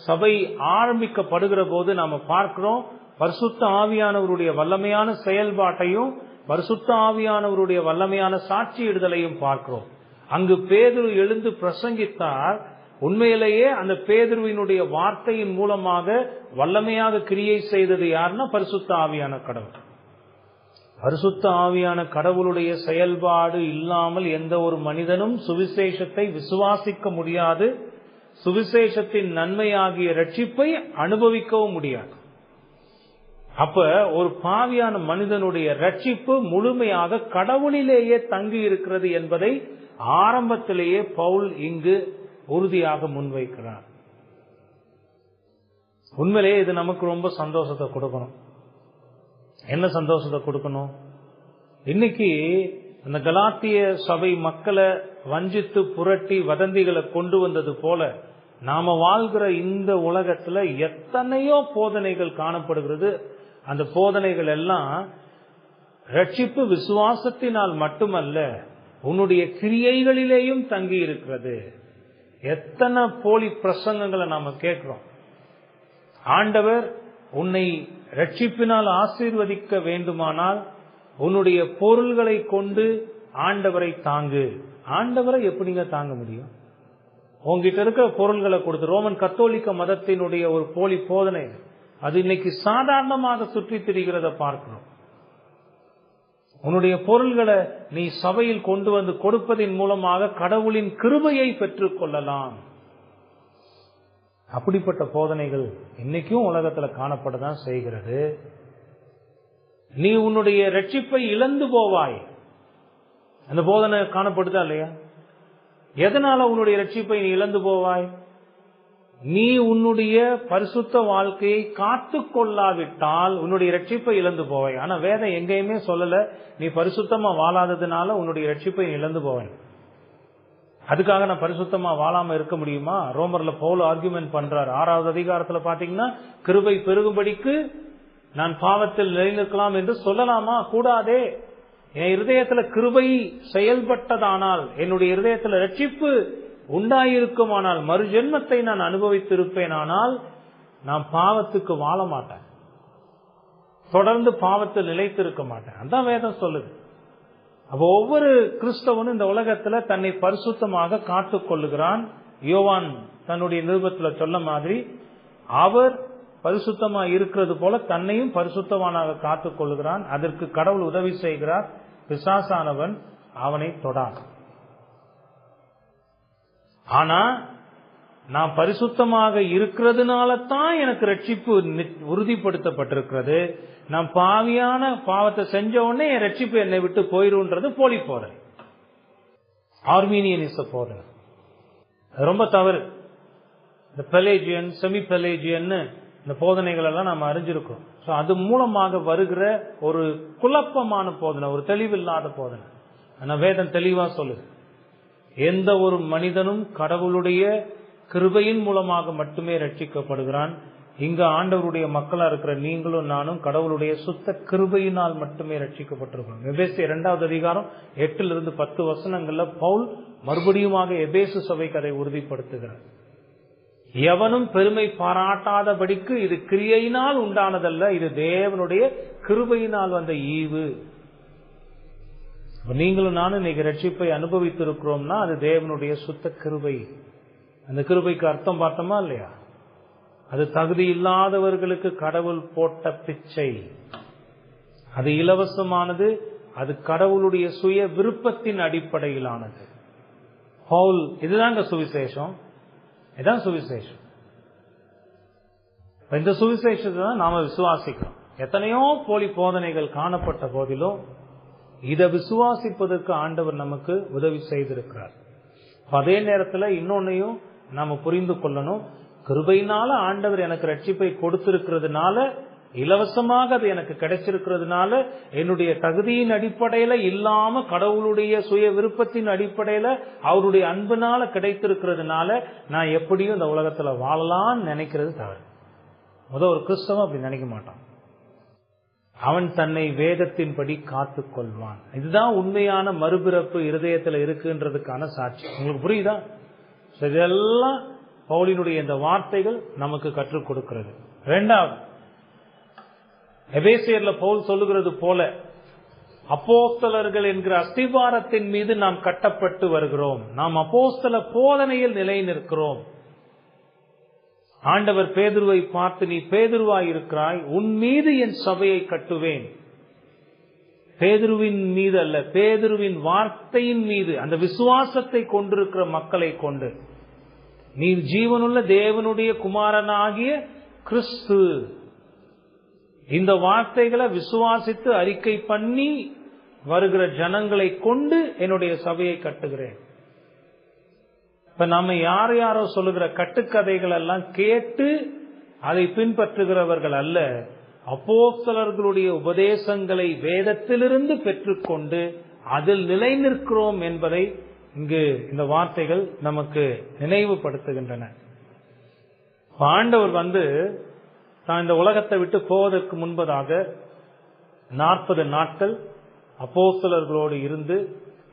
சபை ஆரம்பிக்கப்படுகிற போது நாம பார்க்கிறோம், பரிசுத்த ஆவியானவருடைய வல்லமையான செயல்பாட்டையும் பரிசுத்த ஆவியானவருடைய வல்லமையான சாட்சியிடுதலையும் பார்க்கிறோம். அங்கு பேதுரு எழுந்து பிரசங்கித்தார். உண்மையிலேயே அந்த பேதுருவினுடைய வார்த்தையின் மூலமாக வல்லமையாக கிரியை செய்தது யாருன்னா பரிசுத்த ஆவியான கடவுள். பரிசுத்த ஆவியான கடவுளுடைய செயல்பாடு இல்லாமல் எந்த ஒரு மனிதனும் சுவிசேஷத்தை விசுவாசிக்க முடியாது. சுவிசேஷத்தின் நன்மையாகிய ரட்சிப்பை அனுபவிக்கவும் முடியாது. அப்ப ஒரு பாவியான மனிதனுடைய ரட்சிப்பு முழுமையாக கடவுளிலேயே தங்கி இருக்கிறது என்பதை ஆரம்பத்திலேயே பவுல் இங்கு உறுதியாக முன்வைக்கிறார். உண்மையிலேயே இது நமக்கு ரொம்ப சந்தோஷத்தை கொடுக்கணும். என்ன சந்தோஷத்தை கொடுக்கணும்? இன்னைக்கு அந்த கலாத்திய சபை மக்களை வஞ்சித்து புரட்டி வதந்திகளை கொண்டு வந்தது போல நாம வாழ்கிற இந்த உலகத்துல எத்தனையோ போதனைகள் காணப்படுகிறது. அந்த போதனைகள் எல்லாம் ரட்சிப்பு விசுவாசத்தினால் மட்டுமல்ல, உன்னுடைய கிரியைகளிலேயும் தங்கி இருக்கிறது. எத்தனை போலி பிரசங்கங்களை நாம கேட்கிறோம். ஆண்டவர் உன்னை ரட்சிப்பினால் ஆசீர்வதிக்க வேண்டுமானால் உன்னுடைய பொருள்களை கொண்டு ஆண்டவரை தாங்கு. ஆண்டவரை எப்படிங்க தாங்க முடியும்? உங்ககிட்ட இருக்கிற பொருள்களை கொடுத்து, ரோமன் கத்தோலிக்க மதத்தினுடைய ஒரு போலி போதனை அது இன்னைக்கு சாதாரணமாக சுற்றி திரிகிறத பார்க்கிறோம். உன்னுடைய பொருள்களை நீ சபையில் கொண்டு வந்து கொடுப்பதின் மூலமாக கடவுளின் கிருபையை பெற்றுக் கொள்ளலாம். அப்படிப்பட்ட போதனைகள் இன்னைக்கும் உலகத்துல காணப்படதான் செய்கிறது. நீ உன்னுடைய ரட்சிப்பை இழந்து போவாய். அந்த போதனை காணப்படுதா இல்லையா? எதனால உன்னுடைய ரட்சிப்பை நீ இழந்து போவாய்? நீ உன்னுடைய பரிசுத்த வாழ்க்கையை காத்து கொள்ளாவிட்டால் உன்னுடைய ரட்சிப்பை இழந்து போவாய். ஆனா வேதம் எங்கேயுமே சொல்லல நீ பரிசுத்தமா வாழாததுனால உன்னுடைய ரட்சிப்பை இழந்து போவேன். அதுக்காக நான் பரிசுத்தமா வாழாம இருக்க முடியுமா? ரோமர்ல பவுல் ஆர்குமெண்ட் பண்றாரு. 6வது அதிகாரத்துல பாத்தீங்கன்னா, கிருபை பெருகும்படிக்கு நான் பாவத்தில் நிலைநிற்கலாம் என்று சொல்லலாமா? கூடாதே. என் இருதயத்துல கிருபை செயல்பட்டதானால், என்னுடைய இருதயத்துல ரட்சிப்பு உண்டாயிருக்குமானால், மறு ஜென்மத்தை நான் அனுபவித்திருப்பேன். ஆனால் நான் பாவத்துக்கு வாழ மாட்டேன், தொடர்ந்து பாவத்தில் நிலைத்திருக்க மாட்டேன். அதான் வேதம் சொல்லுது. அப்போ ஒவ்வொரு கிறிஸ்தவனும் இந்த உலகத்துல தன்னை பரிசுத்தமாக காத்துக் கொள்ளுகிறான். யோவான் தன்னுடைய நிருபத்துல சொல்ல மாதிரி அவர் பரிசுத்தமா இருக்கிறது போல தன்னையும் பரிசுத்தவானாக காத்துக் கொள்ளுகிறான். அதற்கு கடவுள் உதவி செய்கிறார். பிசாசானவன் அவனை தொடான். ஆனா நான் பரிசுத்தமாக இருக்கிறதுனால தான் எனக்கு ரட்சிப்பு உறுதிப்படுத்தப்பட்டிருக்கிறது. நான் பாவியான பாவத்தை செஞ்ச உடனே என் ரட்சிப்பு என்னை விட்டு போயிருன்றது போலி போதனை, ஆர்மீனியனிச போதனை. ரொம்ப தவறு. இந்த பெலேஜியன், செமி பெலேஜியன் இந்த போதனைகள் எல்லாம் நாம் அறிஞ்சிருக்கோம். அது மூலமாக வருகிற ஒரு குழப்பமான போதனை, ஒரு தெளிவில்லாத போதனை. ஆனா வேதம் தெளிவா சொல்லுது, எந்த ஒரு மனிதனும் கடவுளுடைய கிருபையின் மூலமாக மட்டுமே ரட்சிக்கப்படுகிறான். இங்க ஆண்டவருடைய மக்களா இருக்கிற நீங்களும் நானும் கடவுளுடைய சுத்த கிருபையினால் மட்டுமே ரட்சிக்கப்பட்டிருக்கிறோம். எபேசியர் 2வது அதிகாரம் 8-10 வசனங்கள்ல பவுல் மறுபடியுமாக எபேசு சபைக்கு அதை உறுதிப்படுத்துகிறார். எவனும் பெருமை பாராட்டாதபடிக்கு இது கிரியையினால் உண்டானதல்ல, இது தேவனுடைய கிருபையினால் வந்த ஈவு. நீங்களும் நானும் இன்னைக்கு ரட்சிப்பை அனுபவித்திருக்கிறோம்னா அது தேவனுடைய சுத்த கிருபை. அந்த கிருபைக்கு அர்த்தம் பார்த்தோமா இல்லையா? அது தகுதி இல்லாதவர்களுக்கு கடவுள் போட்ட பிச்சை. அது இலவசமானது. அது கடவுளுடைய சுய விருப்பத்தின் அடிப்படையிலானது. பவுல் இதுதாங்க சுவிசேஷம். இதான் சுவிசேஷம். இந்த சுவிசேஷத்தை தான் நாம விசுவாசிக்கிறோம். எத்தனையோ போலி போதனைகள் காணப்பட்ட போதிலும் இதை விசுவாசிப்பதற்கு ஆண்டவர் நமக்கு உதவி செய்திருக்கிறார். அதே நேரத்தில் இன்னொன்னையும் நாம புரிந்து கொள்ளணும். கிருபையினால ஆண்டவர் எனக்கு ரட்சிப்பை கொடுத்திருக்கிறதுனால, இலவசமாக அது எனக்கு கிடைச்சிருக்கிறதுனால, என்னுடைய தகுதியின் அடிப்படையில இல்லாம கடவுளுடைய சுய விருப்பத்தின் அடிப்படையில அவருடைய அன்பினால கிடைத்திருக்கிறதுனால நான் எப்படியும் இந்த உலகத்துல வாழலாம்னு நினைக்கிறது தவறு. ஒரு கிறிஸ்தவன் அப்படி நினைக்க மாட்டான். அவன் தன்னை வேதத்தின்படி காத்துக் கொள்வான். இதுதான் உண்மையான மறுபிறப்பு இருதயத்தில் இருக்குன்றதுக்கான சாட்சி. உங்களுக்கு புரியுதா? இதெல்லாம் பவுலினுடைய இந்த வார்த்தைகள் நமக்கு கற்றுக் கொடுக்கிறது. இரண்டாவது, எபேசியர்ல பவுல் சொல்லுகிறது போல அப்போஸ்தலர்கள் என்கிற அஸ்திபாரத்தின் மீது நாம் கட்டப்பட்டு வருகிறோம். நாம் அப்போஸ்தல போதனையில் நிலை நிற்கிறோம். ஆண்டவர் பேதுருவை பார்த்து, நீ பேதுருவாய் இருக்கிறாய், உன் மீது என் சபையை கட்டுவேன். பேதுருவின் மீது அல்ல, பேதுருவின் வார்த்தையின் மீது, அந்த விசுவாசத்தை கொண்டிருக்கிற மக்களை கொண்டு, நீ ஜீவனுள்ள தேவனுடைய குமாரனாகிய கிறிஸ்து, இந்த வார்த்தைகளை விசுவாசித்து அறிக்கை பண்ணி வருகிற ஜனங்களை கொண்டு என்னுடைய சபையை கட்டுகிறேன். இப்ப நம்ம யாரோ சொல்லுகிற கட்டுக்கதைகள் எல்லாம் கேட்டு அதை பின்பற்றுகிறவர்கள் அல்ல, அப்போஸ்தலர்களுடைய உபதேசங்களை வேதத்திலிருந்து பெற்றுக்கொண்டு அதில் நிலை நிற்கிறோம் என்பதை இங்கு இந்த வார்த்தைகள் நமக்கு நினைவுபடுத்துகின்றன. ஆண்டவர் தான் இந்த உலகத்தை விட்டு போவதற்கு முன்பதாக 40 நாட்கள் அப்போஸ்தலர்களோடு இருந்து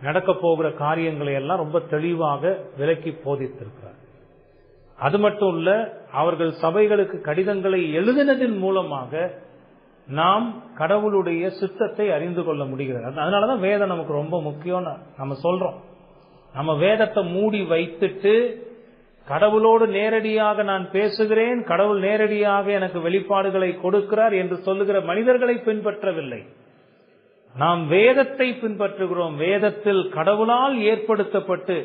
நடக்க போகிற காரியங்களை எல்லாம் ரொம்ப தெளிவாக விளக்கி போதித்திருக்கிறார். அது மட்டும் இல்ல, அவர்கள் சபைகளுக்கு கடிதங்களை எழுதினதின் மூலமாக நாம் கடவுளுடைய சித்தத்தை அறிந்து கொள்ள முடிகிறது. அதனாலதான் வேதம் நமக்கு ரொம்ப முக்கியம் நம்ம சொல்றோம். நம்ம வேதத்தை மூடி வைத்துட்டு கடவுளோடு நேரடியாக நான் பேசுகிறேன், கடவுள் நேரடியாக எனக்கு வெளிப்பாடுகளை கொடுக்கிறார் என்று சொல்லுகிற மனிதர்களை பின்பற்றவில்லை. நாம் வேதத்தை பின்பற்றுகிறோம். வேதத்தில் கடவுளால் ஏற்படுத்தப்பட்டு,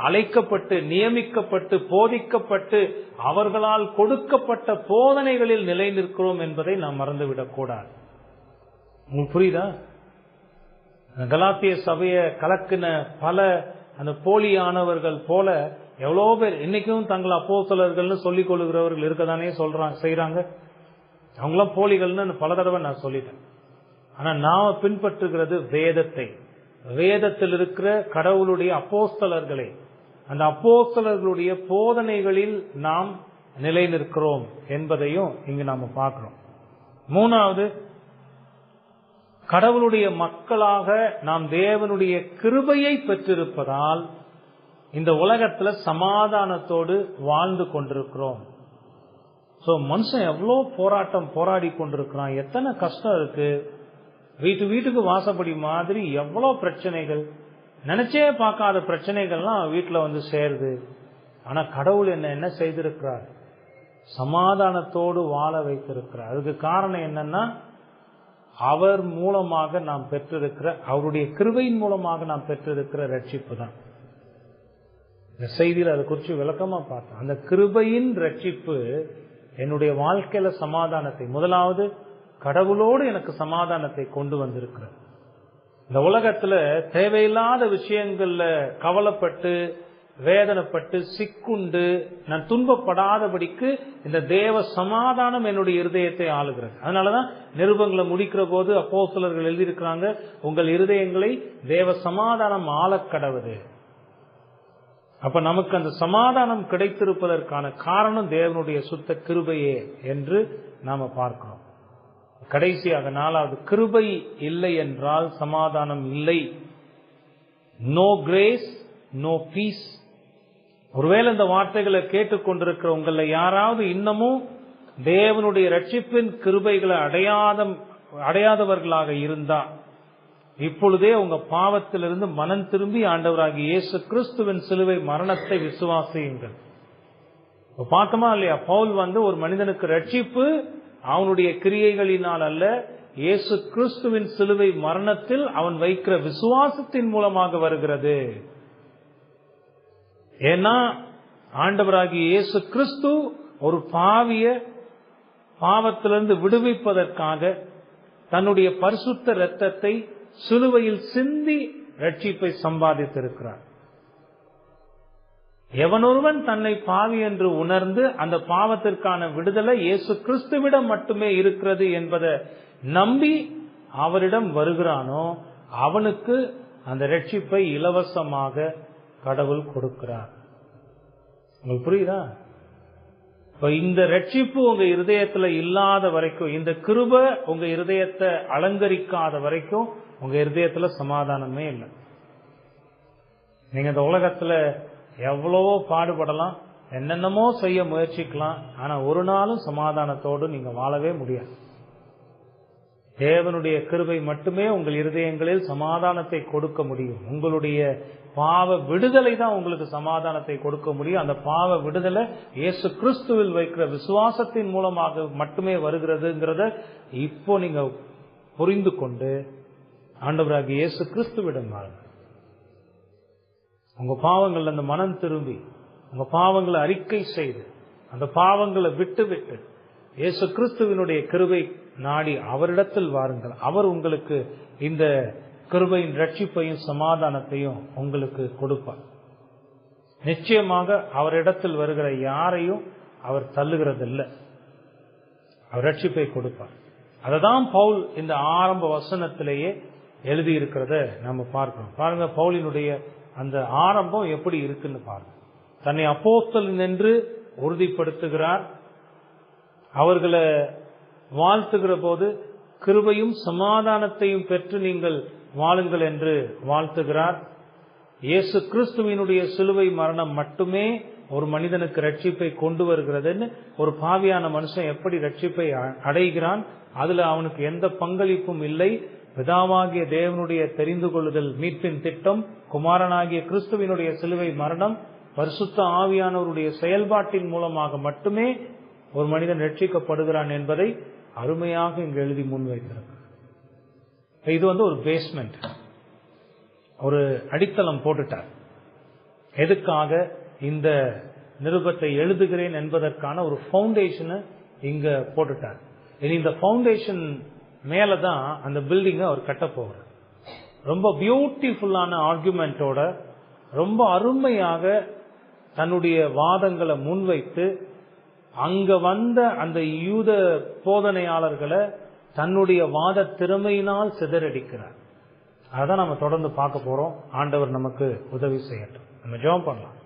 அழைக்கப்பட்டு, நியமிக்கப்பட்டு, போதிக்கப்பட்டு, அவர்களால் கொடுக்கப்பட்ட போதனைகளில் நிலை நிற்கிறோம் என்பதை நாம் மறந்துவிடக் கூடாது. உங்களுக்கு புரியுதா? கலாத்திய சபையை கலக்கின பல அந்த போலியானவர்கள் போல எவ்வளோ பேர் இன்னைக்கும் தங்கள் அப்போஸ்தலர்கள்னு சொல்லிக் கொள்ளுகிறவர்கள் இருக்கதானே செய்யறாங்க. அவங்களாம் போலிகள்னு பல தடவை நான் சொல்லிட்டேன். ஆனா நாம பின்பற்றுகிறது வேதத்தை, வேதத்தில் இருக்கிற கடவுளுடைய அப்போஸ்தலர்களை, அந்த அப்போஸ்தலர்களுடைய போதனைகளில் நாம் நிலை நிற்கிறோம் என்பதையும் இங்கு நாம பார்க்கிறோம். மூணாவது, கடவுளுடைய மக்களாக நாம் தேவனுடைய கிருபையை பெற்றிருப்பதால் இந்த உலகத்துல சமாதானத்தோடு வாழ்ந்து கொண்டிருக்கிறோம். சோ மனுஷன் எவ்வளோ போராடி கொண்டிருக்கிறான், எத்தனை கஷ்டம் இருக்கு. வீட்டுக்கு வாசப்படி மாதிரி எவ்வளோ பிரச்சனைகள், நினைச்சே பார்க்காத பிரச்சனைகள்லாம் வீட்டுல சேருது. ஆனா கடவுள் என்ன செய்திருக்கிறார்? சமாதானத்தோடு வாழ வைத்திருக்கிறார். அதுக்கு காரணம் என்னன்னா, அவர் மூலமாக நாம் பெற்றிருக்கிற, அவருடைய கிருபையின் மூலமாக நாம் பெற்றிருக்கிற ரட்சிப்பு தான். இந்த செய்தியில் அதை குறித்து விளக்கமா பார்த்தோம். அந்த கிருபையின் ரட்சிப்பு என்னுடைய வாழ்க்கையில சமாதானத்தை, முதலாவது கடவுளோடு எனக்கு சமாதானத்தை கொண்டு வந்திருக்கிறார். இந்த உலகத்துல தேவையில்லாத விஷயங்கள்ல கவலைப்பட்டு வேதனைப்பட்டு சிக்குண்டு நான் துன்பப்படாதபடிக்கு இந்த தேவ சமாதானம் என்னுடைய இருதயத்தை ஆளுகிறது. அதனாலதான் நிருபங்களை முடிக்கிற போது அப்போஸ்தலர்கள் எழுதியிருக்கிறாங்க, உங்கள் இருதயங்களை தேவ சமாதானம் ஆளக்கடவுது. அப்ப நமக்கு அந்த சமாதானம் கிடைத்திருப்பதற்கான காரணம் தேவனுடைய சுத்த கிருபையே என்று நாம பார்க்கிறோம். கடைசியாக நாலாவது, கிருபை இல்லை என்றால் சமாதானம் இல்லை. No grace no peace. ஒருவேளை இந்த வார்த்தைகளை கேட்டுக்கொண்டிருக்கிற உங்களை யாராவது இன்னமும் தேவனுடைய ரட்சிப்பின் கிருபைகளை அடையாதவர்களாக இருந்தா, இப்பொழுதே உங்க பாவத்திலிருந்து மனம் திரும்பி ஆண்டவராகிய இயேசு கிறிஸ்துவின் சிலுவை மரணத்தை விசுவாசியுங்கள். பார்த்தோமா இல்லையா? பவுல் ஒரு மனிதனுக்கு ரட்சிப்பு அவனுடைய கிரியைகளினால் அல்ல, இயேசு கிறிஸ்துவின் சிலுவை மரணத்தில் அவன் வைக்கிற விசுவாசத்தின் மூலமாக வருகிறது. ஏன்னா ஆண்டவராகிய இயேசு கிறிஸ்து ஒரு பாவிய பாவத்திலிருந்து விடுவிப்பதற்காக தன்னுடைய பரிசுத்த இரத்தத்தை சிலுவையில் சிந்தி ரட்சிப்பை சம்பாதித்திருக்கிறார். எவனொருவன் தன்னை பாவி என்று உணர்ந்து அந்த பாவத்திற்கான விடுதலை இயேசு கிறிஸ்துவிடம் மட்டுமே இருக்கிறது என்பதை நம்பி அவரிடம் வருகிறானோ அவனுக்கு அந்த ரட்சிப்பை இலவசமாக கடவுள் கொடுக்கிறார். உங்களுக்கு புரியுதா? இப்ப இந்த ரட்சிப்பு உங்க இருதயத்துல இல்லாத வரைக்கும், இந்த கிருபை உங்க இருதயத்தை அலங்கரிக்காத வரைக்கும் உங்க இருதயத்துல சமாதானமே இல்லை. நீங்க இந்த உலகத்துல எவ்வளவோ பாடுபடலாம், என்னென்னமோ செய்ய முயற்சிக்கலாம், ஆனா ஒரு நாளும் சமாதானத்தோடு நீங்க வாழவே முடியாது. தேவனுடைய கிருபை மட்டுமே உங்கள் இருதயங்களில் சமாதானத்தை கொடுக்க முடியும். உங்களுடைய பாவ விடுதலை தான் உங்களுக்கு சமாதானத்தை கொடுக்க முடியும். அந்த பாவ விடுதலை இயேசு கிறிஸ்துவில் வைக்கிற விசுவாசத்தின் மூலமாக மட்டுமே வருகிறதுங்கிறத இப்போ நீங்க புரிந்து கொண்டு ஆண்டவராகிய இயேசு கிறிஸ்துவிடம் வாருங்க. உங்க பாவங்கள் அந்த மனம் திரும்பி உங்க பாவங்களை அறிக்கை செய்து அந்த பாவங்களை விட்டு விட்டு இயேசு கிறிஸ்துவினுடைய கிருபை நாடி அவரிடத்தில் வாருங்கள். அவர் உங்களுக்கு இந்த கிருபையின் ரட்சிப்பையும் சமாதானத்தையும் உங்களுக்கு கொடுப்பார். நிச்சயமாக அவரிடத்தில் வருகிற யாரையும் அவர் தள்ளுகிறதில்லை. அவர் ரட்சிப்பை கொடுப்பார். அததான் பவுல் இந்த ஆரம்ப வசனத்திலேயே எழுதியிருக்கிறத நம்ம பார்க்கிறோம். பாருங்க, பவுலினுடைய அந்த ஆரம்பம் எப்படி இருக்குன்னு பாருங்க. தன்னை அப்போஸ்தலன் என்று உறுதிப்படுத்துகிறார். அவர்களை வாழ்த்துகிற போது கிருபையும் சமாதானத்தையும் பெற்று நீங்கள் வாழுங்கள் என்று வாழ்த்துகிறார். இயேசு கிறிஸ்துவினுடைய சிலுவை மரணம் மட்டுமே ஒரு மனிதனுக்கு ரட்சிப்பை கொண்டு வருகிறதுன்னு, ஒரு பாவியான மனுஷன் எப்படி ரட்சிப்பை அடைகிறான், அதுல அவனுக்கு எந்த பங்களிப்பும் இல்லை. பிதாவாகிய தேவனுடைய தெரிந்து கொள்ளுதல் மீட்பின் திட்டம், குமாரனாகிய கிறிஸ்துவினுடைய சிலுவை மரணம், பரிசுத்த ஆவியானவருடைய செயல்பாட்டின் மூலமாக மட்டுமே ஒரு மனிதன் ரட்சிக்கப்படுகிறான் என்பதை அருமையாக இங்கு எழுதி முன்வைத்திருக்கிறார். இது ஒரு பேஸ்மெண்ட், ஒரு அடித்தளம் போட்டுட்டார். எதுக்காக இந்த நிருபத்தை எழுதுகிறேன் என்பதற்கான ஒரு பவுண்டேஷனை இங்க போட்டுட்டார். இனி இந்த பவுண்டேஷன் மேலதான் அந்த பில்டிங்கை அவர் கட்ட போகிறார். ரொம்ப பியூட்டிஃபுல்லான ஆர்குமெண்டோட ரொம்ப அருமையாக தன்னுடைய வாதங்களை முன்வைத்து அங்க வந்த அந்த யூத போதனையாளர்களை தன்னுடைய வாத திறமையினால் சிதறடிக்கிறார். அதான் நம்ம தொடர்ந்து பார்க்க போறோம். ஆண்டவர் நமக்கு உதவி செய்யட்டும். நம்ம ஜெபம் பண்ணலாம்.